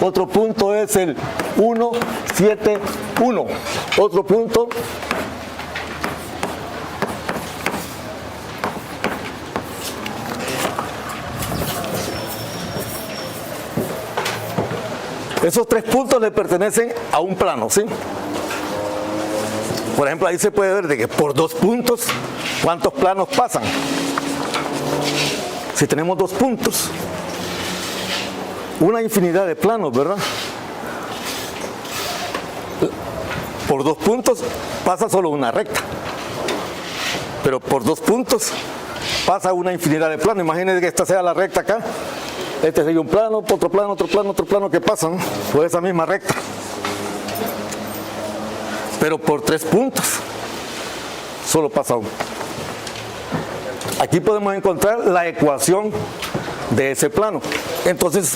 Otro punto es el 1, 7, 1. Otro punto. Esos tres puntos le pertenecen a un plano, ¿sí? Por ejemplo, ahí se puede ver de que por 2 puntos, ¿cuántos planos pasan? Si tenemos 2 puntos, una infinidad de planos, ¿verdad? Por 2 puntos pasa solo una recta, pero por 2 puntos pasa una infinidad de planos. Imagínense que esta sea la recta acá, este sería un plano, otro plano, otro plano, otro plano que pasan por esa misma recta. Pero por 3 puntos solo pasa uno. Aquí podemos encontrar la ecuación de ese plano. Entonces,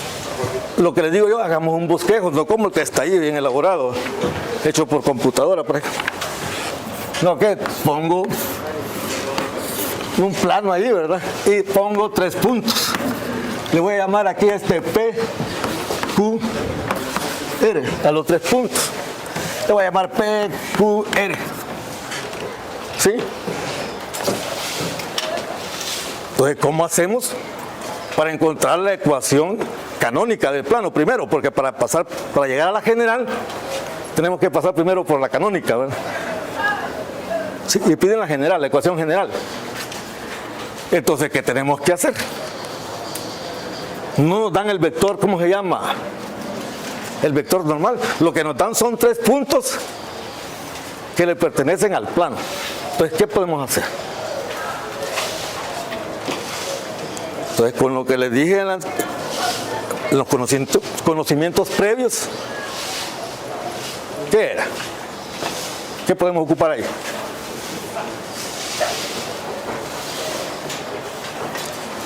lo que les digo yo, hagamos un bosquejo, no como el que está ahí bien elaborado, hecho por computadora, por ejemplo. No, que pongo un plano ahí, ¿verdad? Y pongo 3 puntos. Le voy a llamar aquí este P, Q, R, a los 3 puntos. Le voy a llamar P, Q, R. ¿Sí? Entonces, ¿cómo hacemos para encontrar la ecuación canónica del plano? Primero, porque para llegar a la general, tenemos que pasar primero por la canónica, ¿verdad? Sí, y piden la general, la ecuación general. Entonces, ¿qué tenemos que hacer? No nos dan el vector, ¿cómo se llama? El vector normal. Lo que nos dan son 3 puntos que le pertenecen al plano. Entonces, ¿qué podemos hacer? Entonces, con lo que les dije en los conocimientos previos, ¿qué era? ¿Qué podemos ocupar ahí?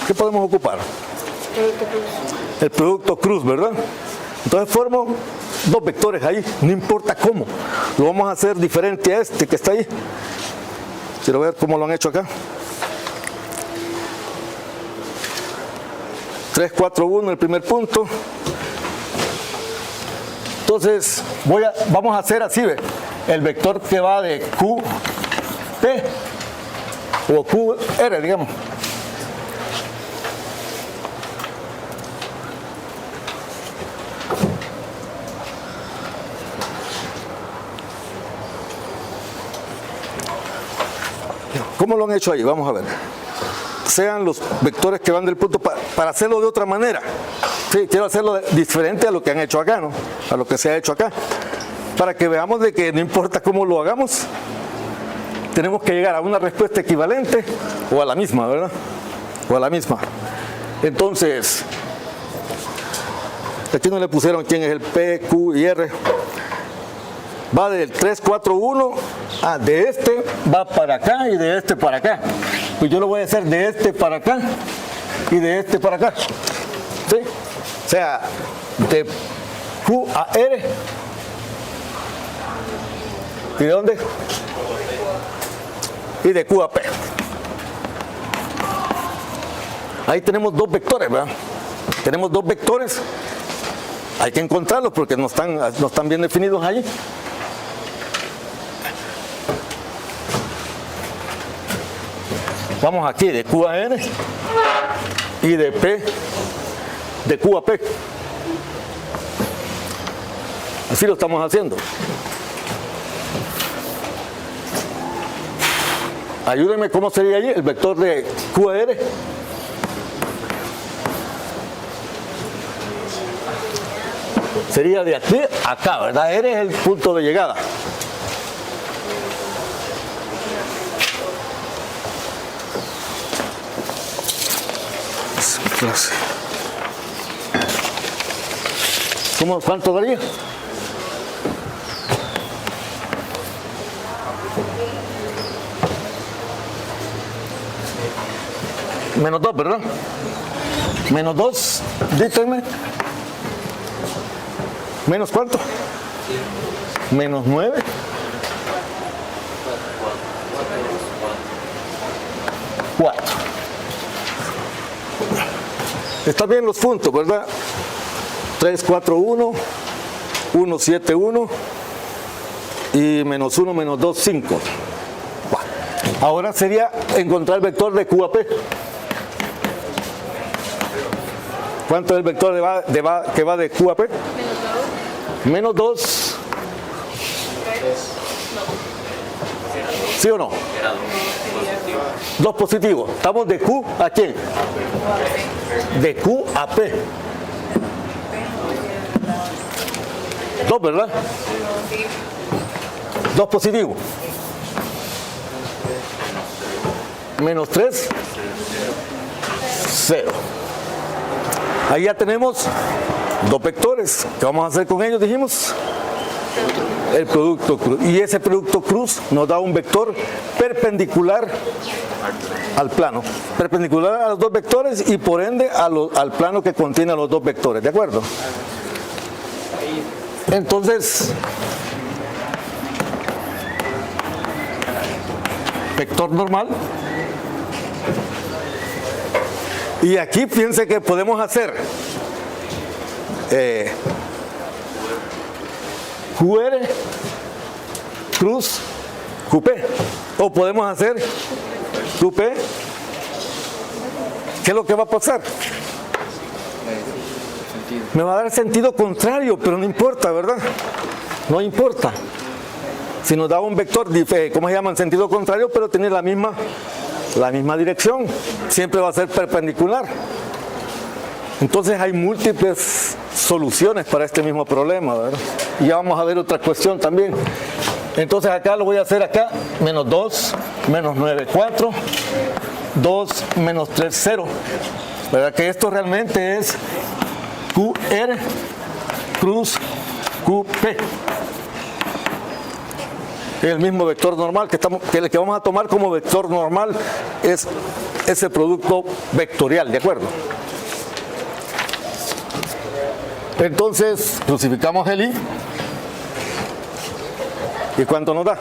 ¿Qué podemos ocupar? El producto cruz, ¿verdad? Entonces formo 2 vectores ahí, no importa cómo. Lo vamos a hacer diferente a este que está ahí. Quiero ver cómo lo han hecho acá. 3, 4, 1, el primer punto. Entonces, vamos a hacer así, ¿ve? El vector que va de Q, P o Q, R, digamos. ¿Cómo lo han hecho ahí? Vamos a ver. Sean los vectores que van del punto para hacerlo de otra manera. Sí, quiero hacerlo diferente a lo que han hecho acá, ¿no? A lo que se ha hecho acá. Para que veamos de que no importa cómo lo hagamos, tenemos que llegar a una respuesta equivalente o a la misma, ¿verdad? O a la misma. Entonces, aquí no le pusieron quién es el P, Q y R. Va del 3, 4, 1, de este va para acá y de este para acá. pues yo lo voy a hacer de este para acá y de este para acá. ¿Sí? O sea, de Q a R. ¿Y de dónde? Y de Q a P. Ahí tenemos dos vectores, ¿verdad? Tenemos dos vectores. Hay que encontrarlos porque no están bien definidos ahí. Vamos aquí de Q a R y de P, de Q a P. Así lo estamos haciendo. Ayúdenme, ¿cómo sería allí el vector de Q a R? Sería de aquí a acá, ¿verdad? R es el punto de llegada. ¿Cuánto daría? Menos 2, ¿verdad? Menos 2, díganme. ¿Menos cuánto? Menos 9. 4. Están bien los puntos, ¿verdad? 3, 4, 1, 1, 7, 1 y menos 1, menos 2, 5. Ahora sería encontrar el vector de Q a P. ¿Cuánto es el vector que va de Q a P? Menos 2. ¿Sí o no? 2 positivos. Estamos de Q a quién? De Q a P. 2, ¿verdad? 2 positivos. Menos 3. 0. Ahí ya tenemos dos vectores. ¿Qué vamos a hacer con ellos? Dijimos el producto cruz. Y ese producto cruz nos da un vector perpendicular al plano. Perpendicular a los dos vectores y por ende al plano que contiene a los dos vectores. ¿De acuerdo? Entonces, vector normal. Y aquí fíjense que podemos hacer QR, cruz, QP. O podemos hacer QP. ¿Qué es lo que va a pasar? Me va a dar sentido contrario, pero no importa, ¿verdad? No importa. Si nos da un vector, ¿cómo se llama? En sentido contrario, pero tiene la misma dirección, siempre va a ser perpendicular. Entonces hay múltiples soluciones para este mismo problema, ¿verdad? Y ya vamos a ver otra cuestión también. Entonces acá lo voy a hacer acá, menos 2, menos 9, 4, 2, menos 3, 0. ¿Verdad que esto realmente es QR, cruz, QP? El mismo vector normal que vamos a tomar como vector normal es ese producto vectorial, ¿de acuerdo? Entonces, crucificamos el I. ¿Y cuánto nos da?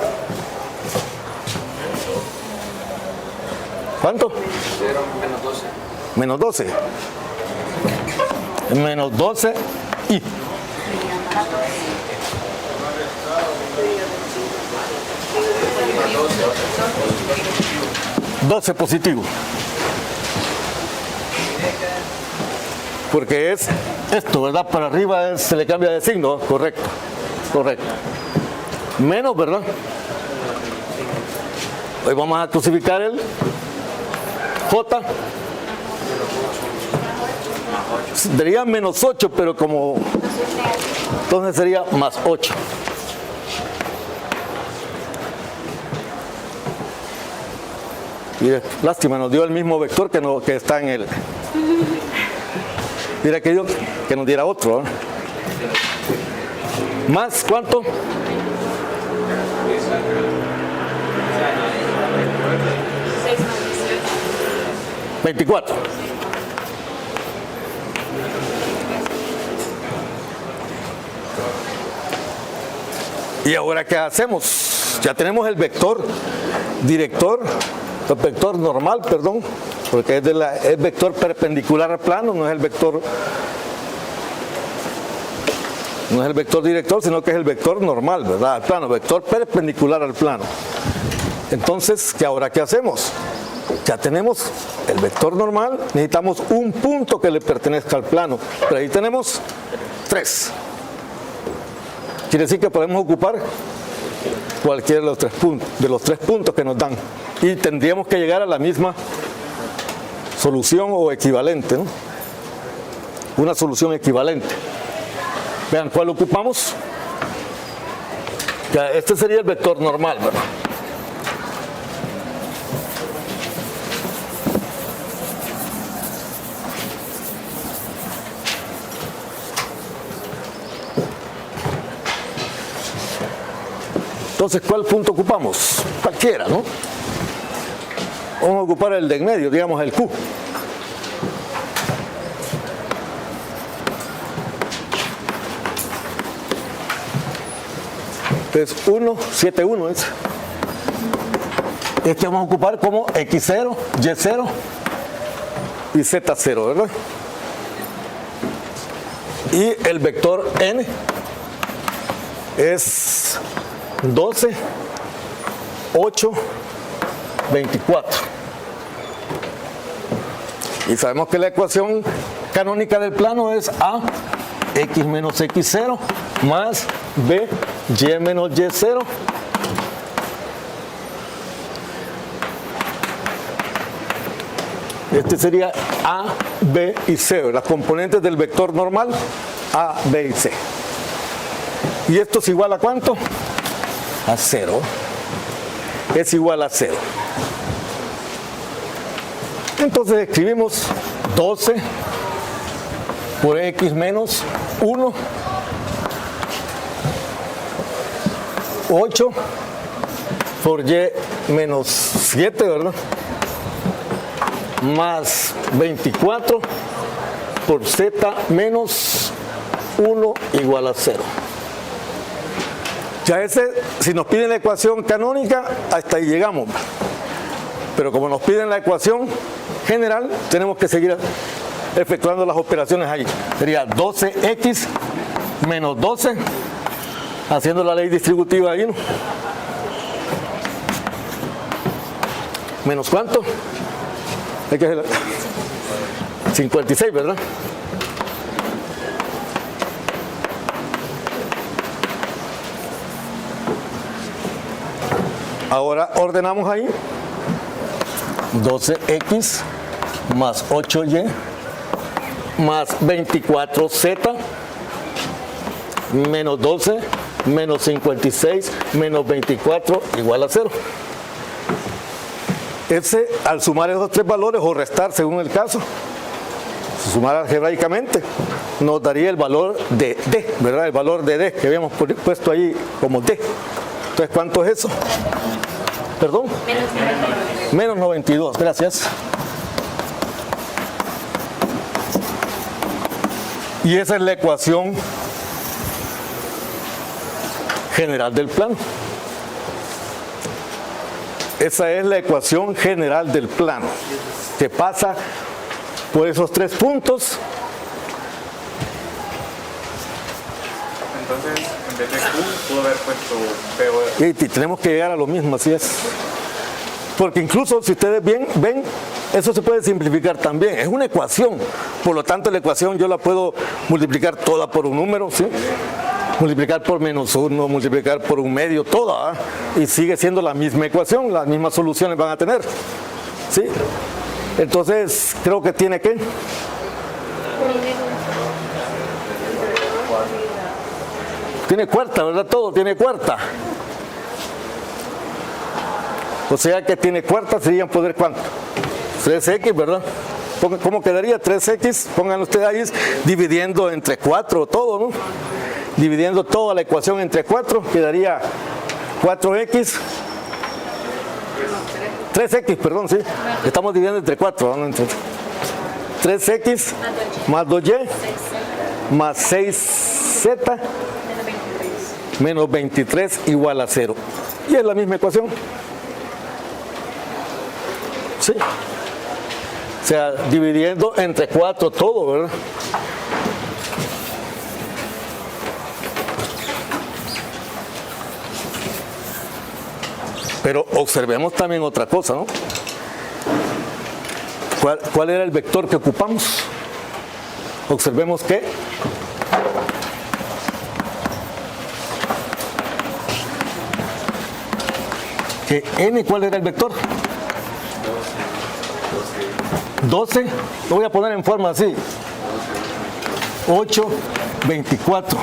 ¿Cuánto? Menos 12. Menos 12 I. $12 positivo. Porque es esto, ¿verdad? Para arriba se le cambia de signo, correcto. Correcto. Menos, ¿verdad? Hoy vamos a crucificar el J. Sería menos 8, pero como... Entonces sería más 8. Mire, lástima, nos dio el mismo vector que está en el... Mira que nos diera otro, ¿eh? ¿Más cuánto? 24. Y ahora, ¿qué hacemos? Ya tenemos el vector director, el vector normal, perdón, porque es vector perpendicular al plano, no es el vector director, sino que es el vector normal, ¿verdad? Al plano, vector perpendicular al plano. Entonces, ahora qué hacemos? Ya tenemos el vector normal, necesitamos un punto que le pertenezca al plano, pero ahí tenemos 3. Quiere decir que podemos ocupar cualquiera de los tres puntos que nos dan. Y tendríamos que llegar a la misma solución o equivalente, ¿no? Una solución equivalente. Vean, ¿cuál ocupamos? Ya, este sería el vector normal, ¿verdad? Entonces, ¿cuál punto ocupamos? Cualquiera, ¿no? Vamos a ocupar el de en medio, digamos el Q. Entonces, 1, 7, 1 es. Este vamos a ocupar como X0, Y0 y Z0, ¿verdad? Y el vector N es 12, 8, 24. Y sabemos que la ecuación canónica del plano es A, X menos X0, más B, Y menos Y0. Este sería A, B y C, las componentes del vector normal, A, B y C. ¿Y esto es igual a cuánto? A 0. Es igual a 0. Entonces escribimos 12 por X menos 1, 8 por Y menos 7, ¿verdad? Más 24 por Z menos 1 igual a 0. Ya si nos piden la ecuación canónica, hasta ahí llegamos. Pero como nos piden la ecuación general, tenemos que seguir efectuando las operaciones ahí. Sería 12x menos 12, haciendo la ley distributiva ahí, ¿no? ¿Menos cuánto? Hay que hacer 56, ¿verdad? Ahora ordenamos ahí 12x más 8y más 24z menos 12 menos 56 menos 24 igual a 0. Al sumar esos tres valores o restar según el caso, sumar algebraicamente, nos daría el valor de D, ¿verdad? El valor de D que habíamos puesto ahí como D. Entonces, ¿cuánto es eso? ¿Perdón? Menos 92, gracias. Y esa es la ecuación general del plano. Esa es la ecuación general del plano, que pasa por esos tres puntos. Entonces, en vez de Q, pudo haber puesto P o R. Y tenemos que llegar a lo mismo, así es. Porque incluso, si ustedes ven, eso se puede simplificar también. Es una ecuación. Por lo tanto, la ecuación yo la puedo multiplicar toda por un número, ¿sí? Multiplicar por menos 1, multiplicar por un medio, toda, ¿eh? Y sigue siendo la misma ecuación, las mismas soluciones van a tener, ¿sí? Entonces, creo que tiene que... Tiene cuarta, ¿verdad? Todo tiene cuarta. O sea que tiene cuarta, serían poder ¿cuánto? 3x, ¿verdad? ¿Cómo quedaría? 3x, pongan ustedes ahí, dividiendo entre 4 todo, ¿no? Dividiendo toda la ecuación entre 4, quedaría 4x, 3x, perdón, sí. Estamos dividiendo entre 4. ¿No? 3x más 2y más 6z menos 23 igual a 0. Y es la misma ecuación. Sí. O sea, dividiendo entre 4 todo, ¿verdad? Pero observemos también otra cosa, ¿no? ¿Cuál era el vector que ocupamos? Observemos que n, ¿cuál era el vector? 12, lo voy a poner en forma así. 8, 24.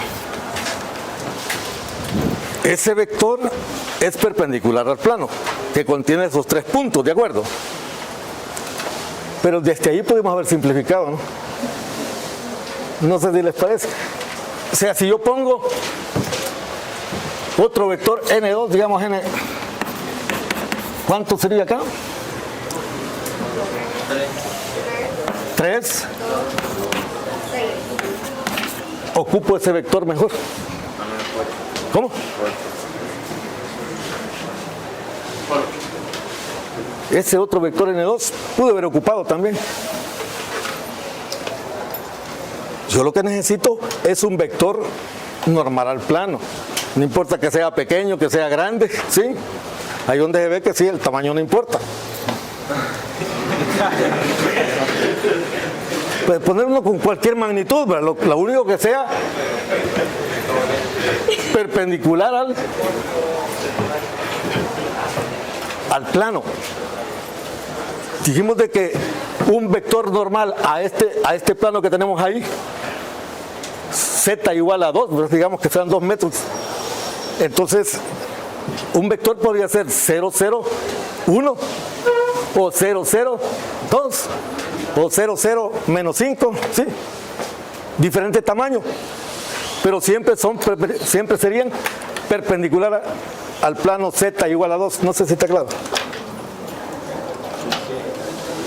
Ese vector es perpendicular al plano, que contiene esos 3 puntos, ¿de acuerdo? Pero desde ahí pudimos haber simplificado, ¿no? No sé si les parece. O sea, si yo pongo otro vector n2, digamos n, ¿cuánto sería acá? 3. Ocupo ese vector mejor. ¿Cómo? Ese otro vector n2 pude haber ocupado también. Yo lo que necesito es un vector normal al plano. No importa que sea pequeño, que sea grande, ¿sí? Ahí donde se ve que sí, el tamaño no importa. Puede poner uno con cualquier magnitud, ¿verdad? Lo único que sea perpendicular al plano. Dijimos de que un vector normal a este plano que tenemos ahí, z igual a 2, digamos que sean 2 metros. Entonces, un vector podría ser 0, 0, 1, o 0, 0, 2, o 0, 0, menos 5, ¿sí? Diferente tamaño, pero siempre serían perpendicular al plano z igual a 2. No sé si está claro.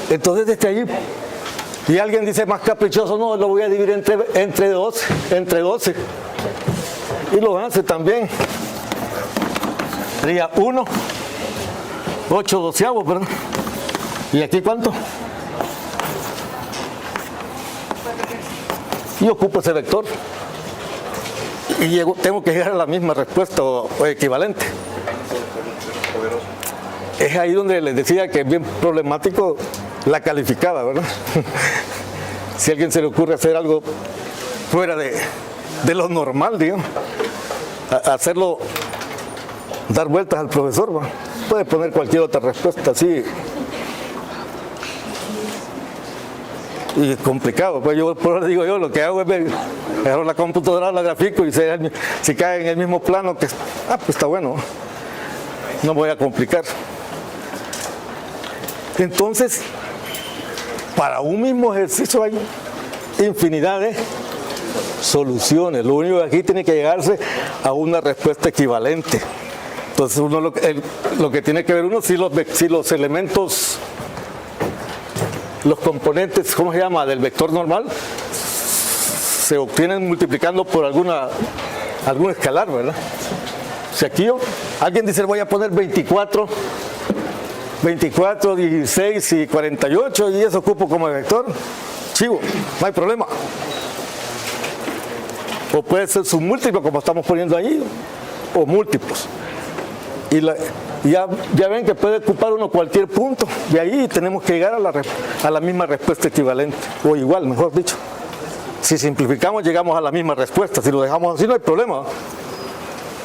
Entonces desde allí, y alguien dice más caprichoso, no, lo voy a dividir entre 12, y lo hace también. Sería 1, 8 doceavos, ¿verdad? ¿Y aquí cuánto? Y ocupo ese vector. Y tengo que llegar a la misma respuesta o equivalente. Es ahí donde les decía que es bien problemático la calificada, ¿verdad? Si a alguien se le ocurre hacer algo fuera de lo normal, digamos, hacerlo, dar vueltas al profesor, ¿verdad? Puede poner cualquier otra respuesta así. Y es complicado, pues yo por eso digo yo, lo que hago es ver, agarro la computadora, la grafico y si cae en el mismo plano, que pues está bueno, no voy a complicar. Entonces, para un mismo ejercicio hay infinidad de soluciones. Lo único que aquí tiene que llegarse a una respuesta equivalente. Entonces uno lo que tiene que ver uno si los elementos, los componentes, ¿cómo se llama?, del vector normal se obtienen multiplicando por algún escalar, ¿verdad? Si aquí alguien dice voy a poner 24, 16 y 48 y eso ocupo como vector, chivo, no hay problema. O puede ser su múltiplo como estamos poniendo ahí, o múltiplos. Y ya ven que puede ocupar uno cualquier punto y ahí tenemos que llegar a la misma respuesta equivalente, o igual, mejor dicho. Si simplificamos llegamos a la misma respuesta, si lo dejamos así no hay problema. O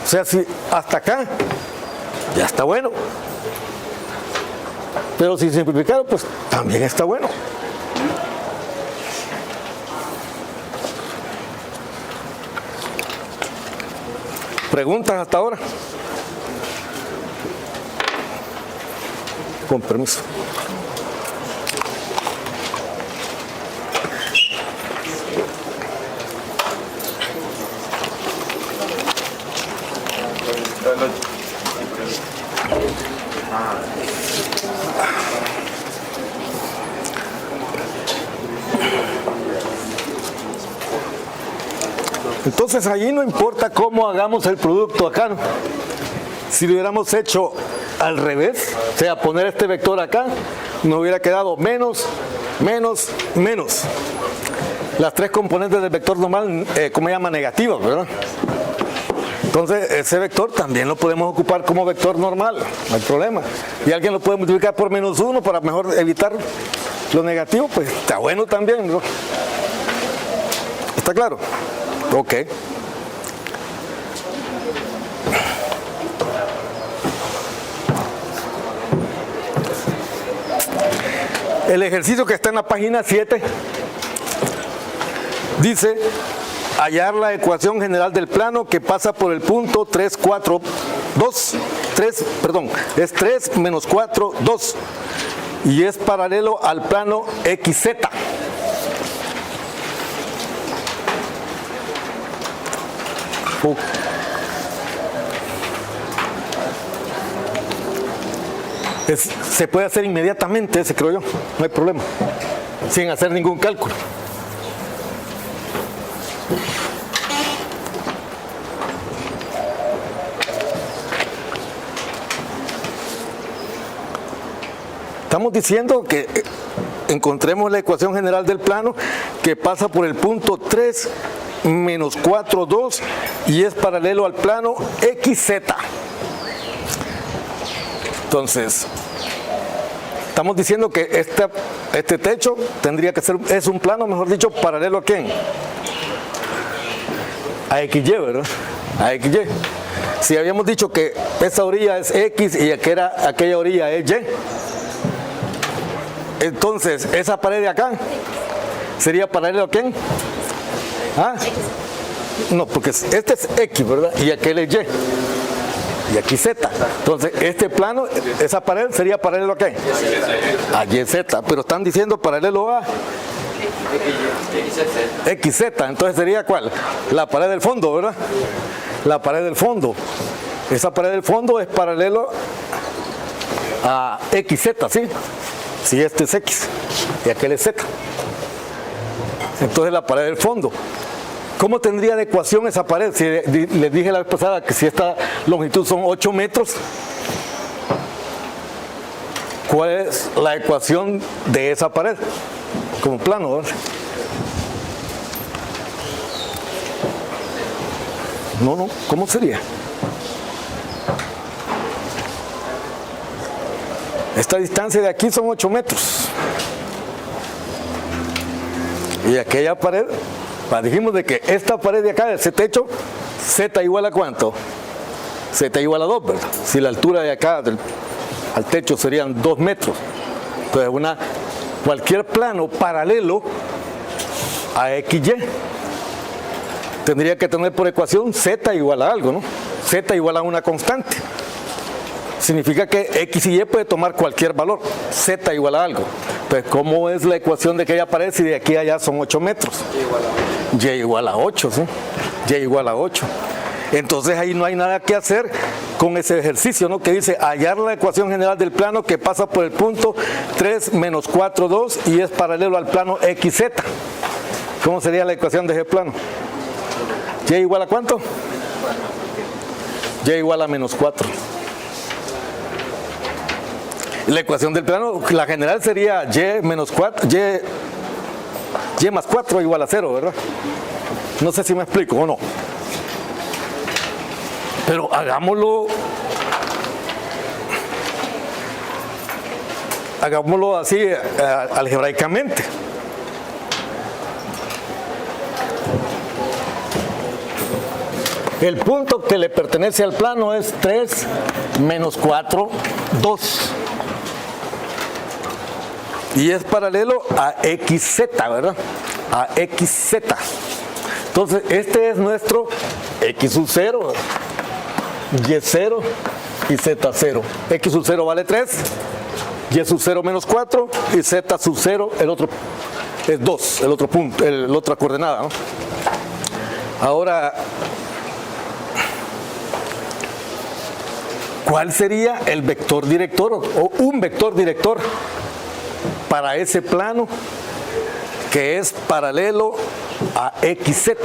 sea, si hasta acá ya está bueno. Pero si simplificaron, pues también está bueno. ¿Preguntas hasta ahora? Con permiso. Entonces allí no importa cómo hagamos el producto acá, ¿no? Si lo hubiéramos hecho al revés, o sea, poner este vector acá, nos hubiera quedado menos, menos, menos. Las tres componentes del vector normal, ¿cómo se llama? Negativas, ¿verdad? Entonces, ese vector también lo podemos ocupar como vector normal, no hay problema. Y alguien lo puede multiplicar por -1 para mejor evitar lo negativo, pues está bueno también, ¿no? ¿Está claro? Ok. El ejercicio que está en la página 7 dice hallar la ecuación general del plano que pasa por el punto 3, 4, 2, 3, perdón, es 3 menos 4, 2 y es paralelo al plano XZ. Se puede hacer inmediatamente ese, creo yo, no hay problema, sin hacer ningún cálculo. Estamos diciendo que encontremos la ecuación general del plano que pasa por el punto 3 menos 4, 2 y es paralelo al plano XZ. Entonces, estamos diciendo que este techo tendría que ser, es un plano, mejor dicho, paralelo a ¿quién? A XY, ¿verdad? A XY. Si habíamos dicho que esa orilla es X y aquella orilla es Y, entonces esa pared de acá sería paralelo a ¿quién? ¿Ah? No, porque este es X, ¿verdad? Y aquel es Y. Y aquí Z. Entonces, este plano, esa pared sería paralelo a ¿qué? A YZ. Pero están diciendo paralelo a XZ. Entonces sería ¿cuál? La pared del fondo, ¿verdad? La pared del fondo. Esa pared del fondo es paralelo a XZ, ¿sí? Si este es X y aquel es Z. Entonces la pared del fondo. ¿Cómo tendría de ecuación esa pared? Si les dije la vez pasada que si esta longitud son 8 metros, ¿cuál es la ecuación de esa pared? Como plano, ¿verdad? No, ¿cómo sería? Esta distancia de aquí son 8 metros. Y aquella pared, dijimos de que esta pared de acá, ese techo, Z igual a ¿cuánto? Z igual a 2, ¿verdad? Si la altura de acá al techo serían 2 metros. Entonces cualquier plano paralelo a XY tendría que tener por ecuación Z igual a algo, ¿no? Z igual a una constante. Significa que X y Y puede tomar cualquier valor, Z igual a algo. Pues, ¿cómo es la ecuación de aquella pared si de aquí a allá son 8 metros? Y igual a 8, ¿sí? Y igual a 8. Entonces ahí no hay nada que hacer con ese ejercicio, ¿no? Que dice hallar la ecuación general del plano que pasa por el punto 3 menos 4, 2 y es paralelo al plano XZ. ¿Cómo sería la ecuación de ese plano? ¿Y igual a cuánto? Y igual a menos 4. La ecuación del plano, la general sería y menos 4, y más 4 igual a 0, ¿verdad? No sé si me explico o no. Pero hagámoslo así algebraicamente. El punto que le pertenece al plano es 3 menos 4, 2. Y es paralelo a XZ, ¿verdad? A XZ. Entonces, este es nuestro X sub 0, Y 0 y Z 0. X sub 0 vale 3, Y sub 0 menos 4 y Z sub 0, el otro es 2, el otro punto, la otra coordenada, ¿no? Ahora, ¿cuál sería el vector director o un vector director para ese plano que es paralelo a XZ? Z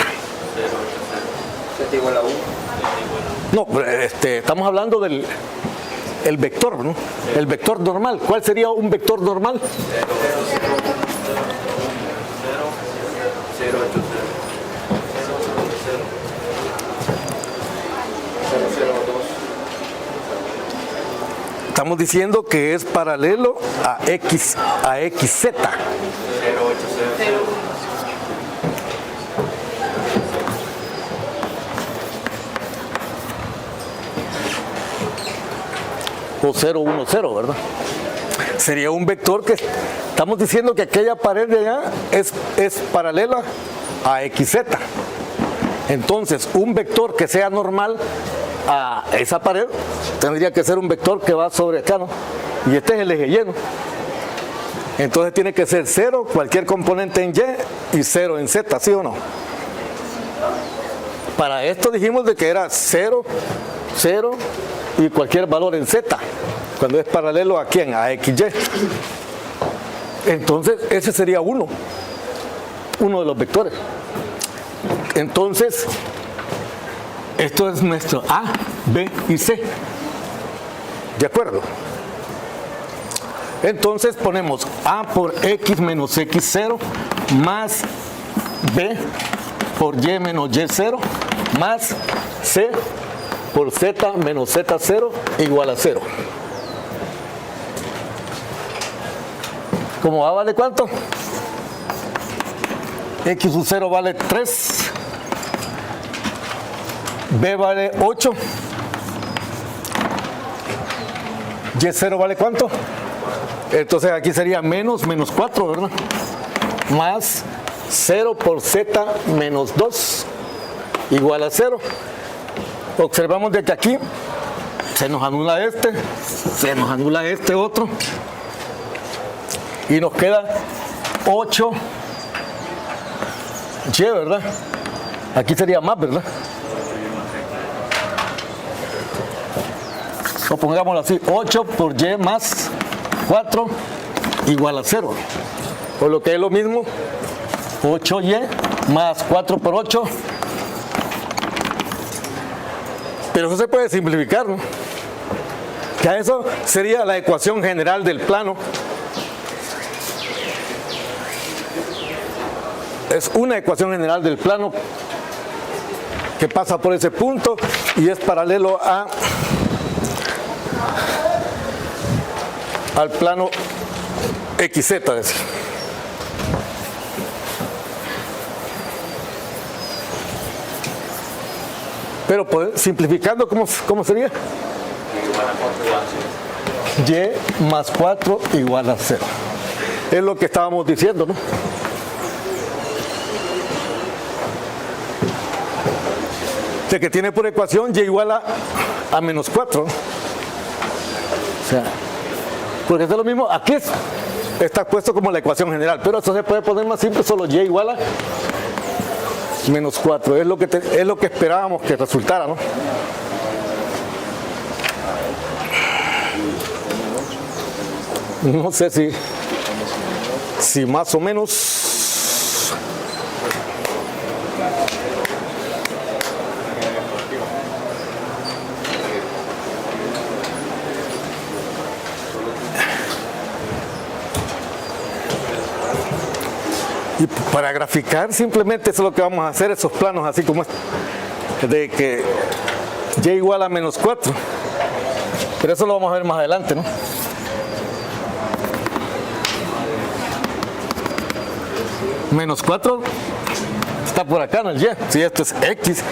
igual a 1. No, estamos hablando del el vector, ¿no? El vector normal. ¿Cuál sería un vector normal? 0, 8, 0. Estamos diciendo que es paralelo a XZ. 0, 8, 0. O 0, 1, 0, ¿verdad? Sería un vector que estamos diciendo que aquella pared de allá es paralela a XZ. Entonces, un vector que sea normal a esa pared tendría que ser un vector que va sobre acá, ¿no? Y este es el eje Y, ¿no? Entonces tiene que ser 0, cualquier componente en Y, y 0 en Z, ¿sí o no? Para esto dijimos de que era 0, 0 y cualquier valor en Z, cuando es paralelo a ¿quién? A XY. Entonces, ese sería uno de los vectores. Entonces, esto es nuestro A, B y C. ¿De acuerdo? Entonces ponemos A por X menos X0 más B por Y menos Y0 más C por Z menos Z0 igual a 0. ¿Cómo A vale cuánto? X sub 0 vale 3. B vale 8. Y0 vale cuánto? Entonces aquí sería menos 4, ¿verdad? Más 0 por Z menos 2 igual a 0. Observamos de que aquí se nos anula se nos anula este otro. Y nos queda 8Y, ¿verdad? Aquí sería más, ¿verdad? O pongámoslo así, 8 por Y más 4 igual a 0. O lo que es lo mismo, 8Y más 4 por 8. Pero eso se puede simplificar, ¿no? Ya eso sería la ecuación general del plano. Es una ecuación general del plano que pasa por ese punto y es paralelo al plano XZ. Pero simplificando, ¿cómo sería? Y más 4 igual a 0. Es lo que estábamos diciendo, ¿no? De que tiene por ecuación Y igual a menos 4. O sea, porque es lo mismo, aquí está puesto como la ecuación general, pero eso se puede poner más simple, solo Y igual a menos 4. Es lo que esperábamos que resultara, ¿no? No sé si más o menos. Y para graficar simplemente eso es lo que vamos a hacer, esos planos así como este, de que Y igual a menos 4. Pero eso lo vamos a ver más adelante, ¿no? Menos 4 está por acá en el Y. Si esto es X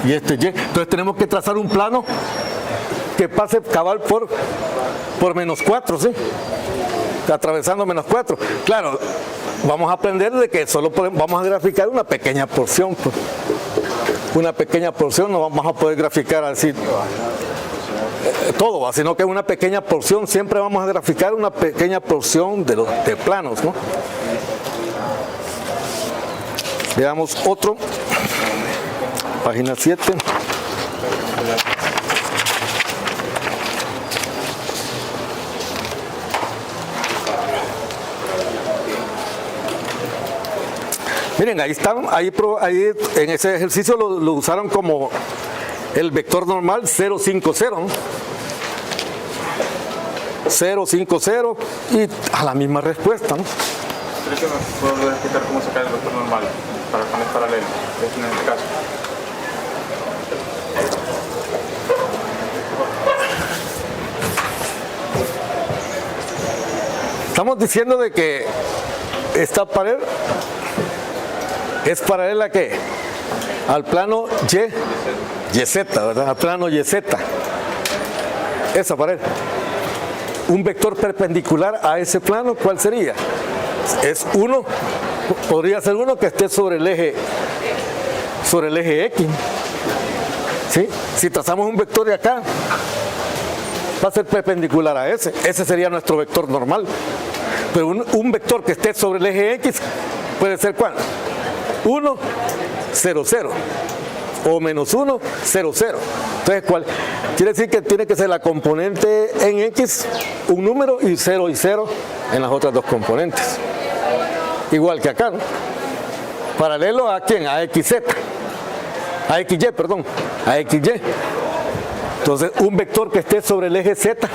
y esto es Y. Entonces tenemos que trazar un plano que pase cabal por menos 4, ¿sí? Atravesando menos 4. Claro, vamos a aprender de que solo vamos a graficar una pequeña porción. Pues. Una pequeña porción, no vamos a poder graficar así todo, sino que una pequeña porción, siempre vamos a graficar una pequeña porción de planos, ¿no? Veamos otro, página 7. Miren, ahí están, ahí en ese ejercicio lo usaron como el vector normal 050, ¿no? 050 y a la misma respuesta, ¿no? ¿Crees que nos puedo explicar cómo sacar el vector normal para planes paralelos en este caso? Estamos diciendo de que esta pared es paralela ¿a qué? Al plano YZ, ¿verdad? Al plano YZ. Esa pared. Un vector perpendicular a ese plano, ¿cuál sería? Es uno, podría ser uno que esté sobre el eje X. ¿Sí? Si trazamos un vector de acá, va a ser perpendicular a ese. Ese sería nuestro vector normal. Pero un vector que esté sobre el eje X puede ser ¿cuál? 1, 0, 0. O menos 1, 0, 0. Entonces, ¿cuál? Quiere decir que tiene que ser la componente en X, un número, y 0 en las otras dos componentes. Igual que acá, ¿no? Paralelo a ¿quién? A XZ. A XY, perdón. A XY. Entonces, un vector que esté sobre el eje Z,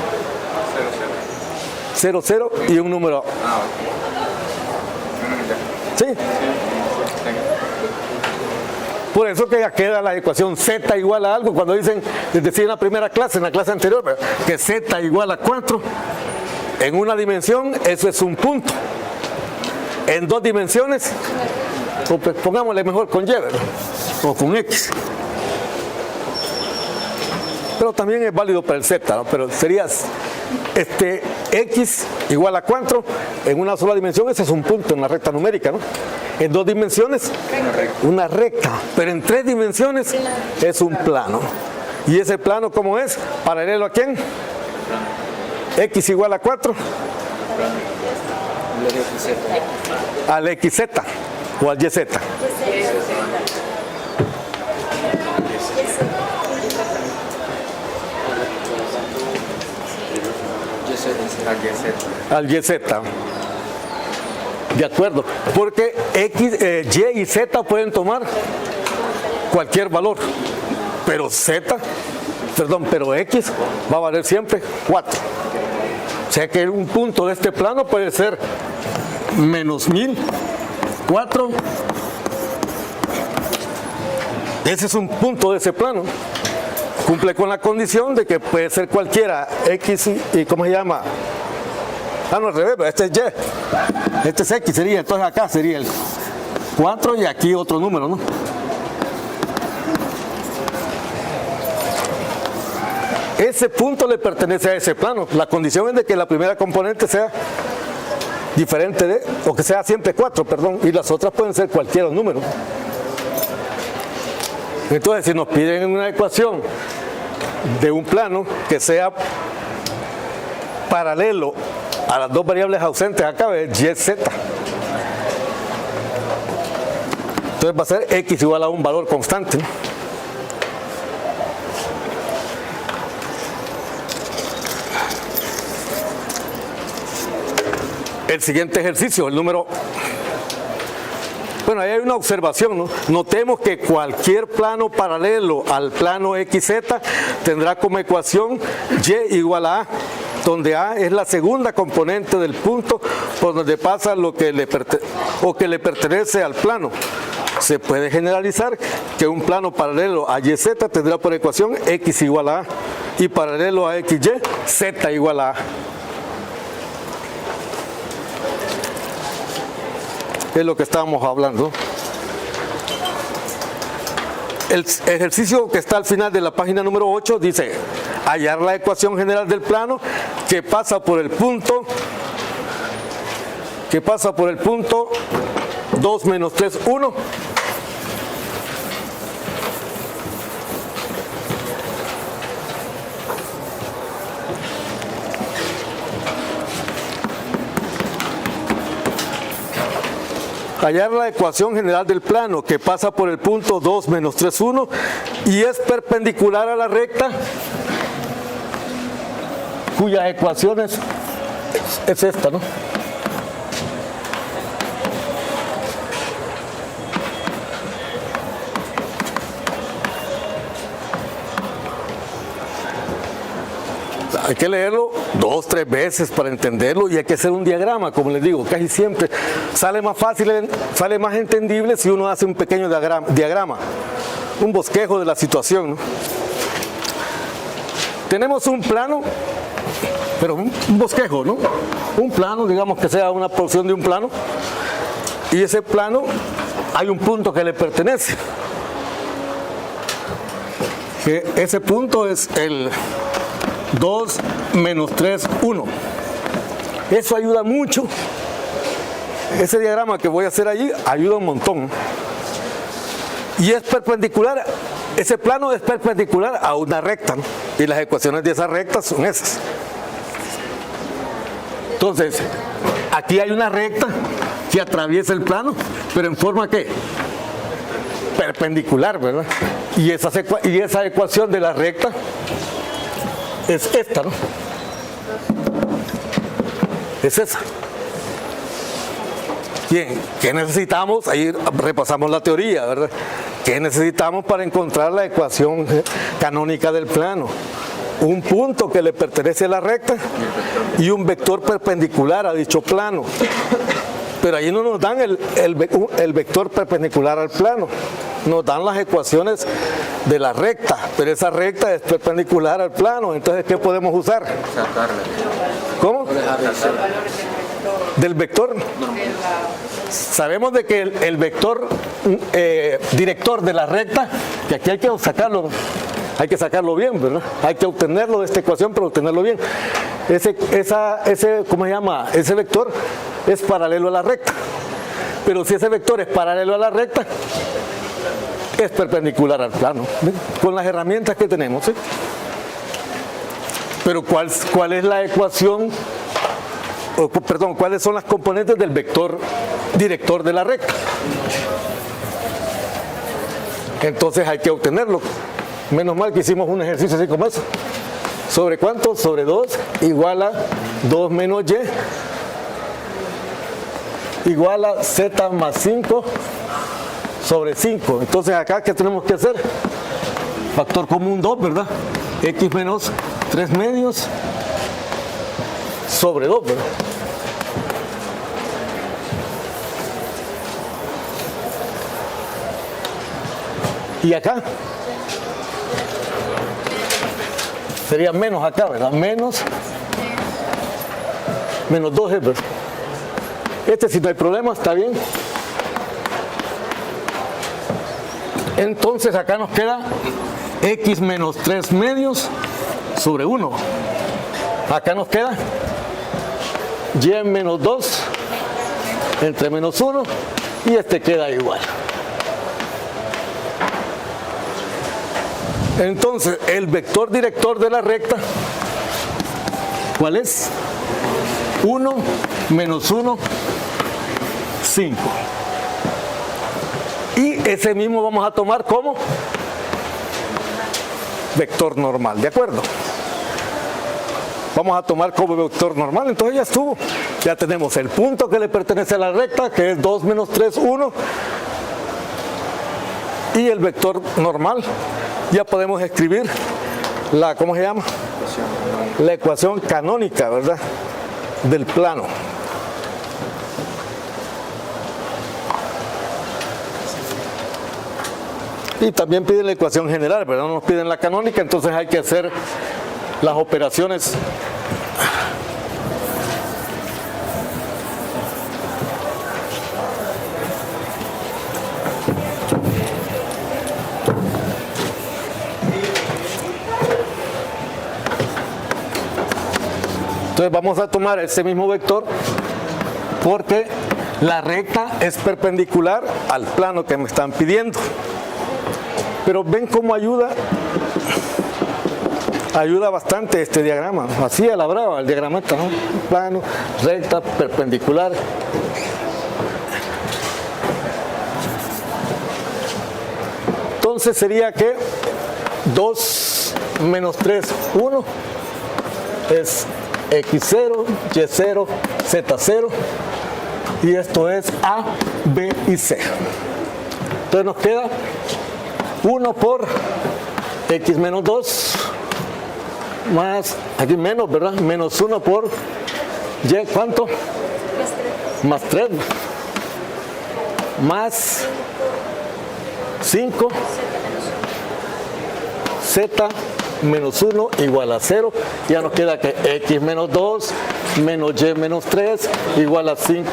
0, 0 y un número. ¿Sí? Por eso que ya queda la ecuación Z igual a algo, cuando dicen, les decía en la primera clase, en la clase anterior, que Z igual a 4, en una dimensión eso es un punto. En dos dimensiones, pongámosle mejor con Y, ¿verdad? O con X. Pero también es válido para el Z, ¿no? Pero sería X igual a 4, en una sola dimensión, ese es un punto en la recta numérica, ¿no? En dos dimensiones, una recta, pero en tres dimensiones es un plano. ¿Y ese plano cómo es? ¿Paralelo a quién? X igual a 4. Al XZ o al YZ. Al YZ. De acuerdo, porque Y y Z pueden tomar cualquier valor, pero pero X va a valer siempre 4. O sea que un punto de este plano puede ser menos 1000, 4. Ese es un punto de ese plano. Cumple con la condición de que puede ser cualquiera X y ¿cómo se llama? No, al revés, este es Y, este es X sería, entonces acá sería el 4 y aquí otro número, ¿no? Ese punto le pertenece a ese plano. La condición es de que la primera componente sea diferente de, o que sea siempre 4, perdón, y las otras pueden ser cualquier número. Entonces, si nos piden una ecuación de un plano que sea paralelo a las dos variables ausentes acá, es YZ. Entonces va a ser X igual a un valor constante, ¿no? El siguiente ejercicio, el número... Bueno, ahí hay una observación, ¿no? Notemos que cualquier plano paralelo al plano XZ tendrá como ecuación Y igual a A, donde A es la segunda componente del punto por donde pasa lo que le pertenece al plano. Se puede generalizar que un plano paralelo a YZ tendrá por ecuación X igual a A y paralelo a XY, Z igual a A. Es lo que estábamos hablando. El ejercicio que está al final de la página número 8 dice: hallar la ecuación general del plano que pasa por el punto 2 menos 3, 1. Hallar la ecuación general del plano que pasa por el punto 2 menos 3, 1 y es perpendicular a la recta cuya ecuación es esta, ¿no? hay que leerlo 2, 3 veces para entenderlo y hay que hacer un diagrama, como les digo, casi siempre sale más fácil, sale más entendible si uno hace un pequeño diagrama, un bosquejo de la situación, ¿no? Tenemos un plano, pero un bosquejo, ¿no? Un plano, digamos que sea una porción de un plano, y ese plano hay un punto que le pertenece. Que ese punto es el 2 menos 3, 1. Eso ayuda mucho. Ese diagrama que voy a hacer allí ayuda un montón. Y es perpendicular, ese plano es perpendicular a una recta, ¿no? Y las ecuaciones de esa recta son esas. Entonces, aquí hay una recta que atraviesa el plano, pero en forma ¿qué? Perpendicular, ¿verdad? Y esa ecuación de la recta es esta, ¿no? Es esa. Bien, ¿qué necesitamos? Ahí repasamos la teoría, ¿verdad? ¿Qué necesitamos para encontrar la ecuación canónica del plano? Un punto que le pertenece a la recta y un vector perpendicular a dicho plano. Pero ahí no nos dan el vector perpendicular al plano, nos dan las ecuaciones de la recta, pero esa recta es perpendicular al plano, entonces ¿qué podemos usar? Sacarla. ¿Cómo? Del vector. Sabemos de que el vector director de la recta, que aquí hay que sacarlo bien, ¿verdad? Hay que obtenerlo de esta ecuación, pero obtenerlo bien. ¿Cómo se llama? Ese vector es paralelo a la recta. Pero si ese vector es paralelo a la recta, es perpendicular al plano, ¿ven? Con las herramientas que tenemos, ¿sí? Pero ¿cuál es la ecuación? Perdón, ¿cuáles son las componentes del vector director de la recta? Entonces hay que obtenerlo. Menos mal que hicimos un ejercicio así como eso. ¿Sobre cuánto? Sobre 2 igual a 2 menos y igual a z más 5 sobre 5. Entonces acá, ¿qué tenemos que hacer? Factor común 2, ¿verdad? X menos 3 medios sobre 2, ¿verdad? Y acá sería menos acá, ¿verdad? Menos 2, ¿verdad? Si no hay problema, está bien. Entonces acá nos queda X menos 3 medios sobre 1. Acá nos queda Y menos 2 entre menos 1 y queda igual. Entonces, el vector director de la recta, ¿cuál es? 1 menos 1, 5. Y ese mismo vamos a tomar como vector normal, ¿de acuerdo? Vamos a tomar como vector normal, entonces ya estuvo. Ya tenemos el punto que le pertenece a la recta, que es 2 menos 3, 1. Y el vector normal. Ya podemos escribir la, ¿cómo se llama? La ecuación canónica, ¿verdad? Del plano. Y también piden la ecuación general, ¿verdad? No nos piden la canónica, entonces hay que hacer las operaciones. Entonces vamos a tomar ese mismo vector porque la recta es perpendicular al plano que me están pidiendo. Pero ven cómo ayuda bastante este diagrama. Así a la brava, el diagrama está, ¿no? Plano, recta, perpendicular. Entonces sería que 2 menos 3, 1 es X0, Y0, Z0 y esto es A, B y C. Entonces nos queda 1 por X menos 2 más, aquí menos, ¿verdad? Menos 1 por y, ¿cuánto? Más 3. Más 5. Z menos 1 igual a 0. Ya nos queda que X menos 2 menos Y menos 3 igual a 5,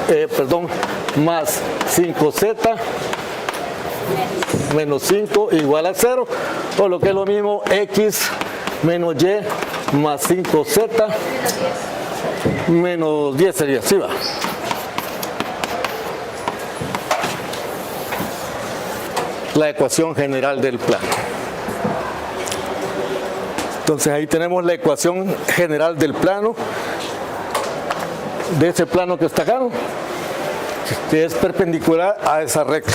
más 5Z menos 5 igual a 0. O lo que es lo mismo, X menos Y más 5Z menos 10 sería así, va. La ecuación general del plano. Entonces ahí tenemos la ecuación general del plano, de ese plano que está acá, ¿no? Que es perpendicular a esa recta.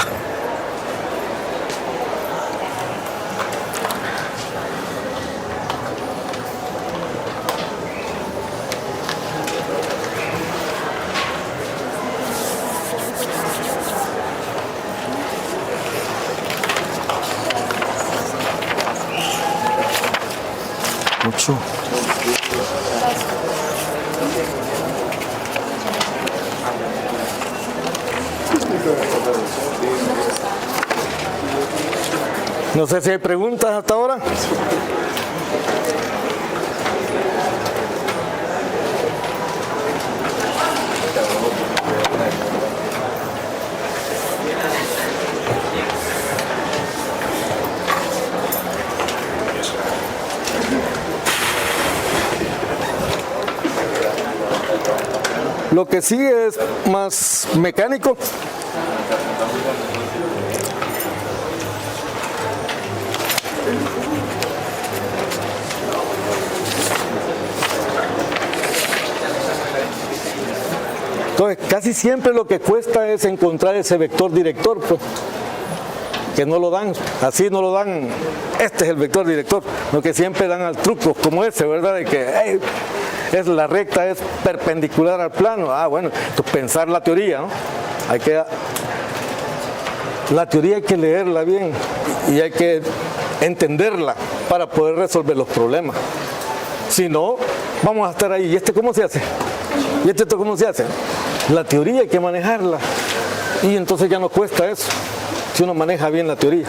Mucho. No sé si hay preguntas hasta ahora. Lo que sí es más mecánico. Entonces, casi siempre lo que cuesta es encontrar ese vector director, pues, que no lo dan, así no lo dan, este es el vector director, lo que siempre dan al truco como ese, ¿verdad? De que es la recta, es perpendicular al plano. Ah, bueno, entonces pensar la teoría, ¿no? La teoría hay que leerla bien y hay que entenderla para poder resolver los problemas. Si no, vamos a estar ahí. ¿Y este cómo se hace? ¿Y este cómo se hace? La teoría hay que manejarla y entonces ya no cuesta eso, si uno maneja bien la teoría.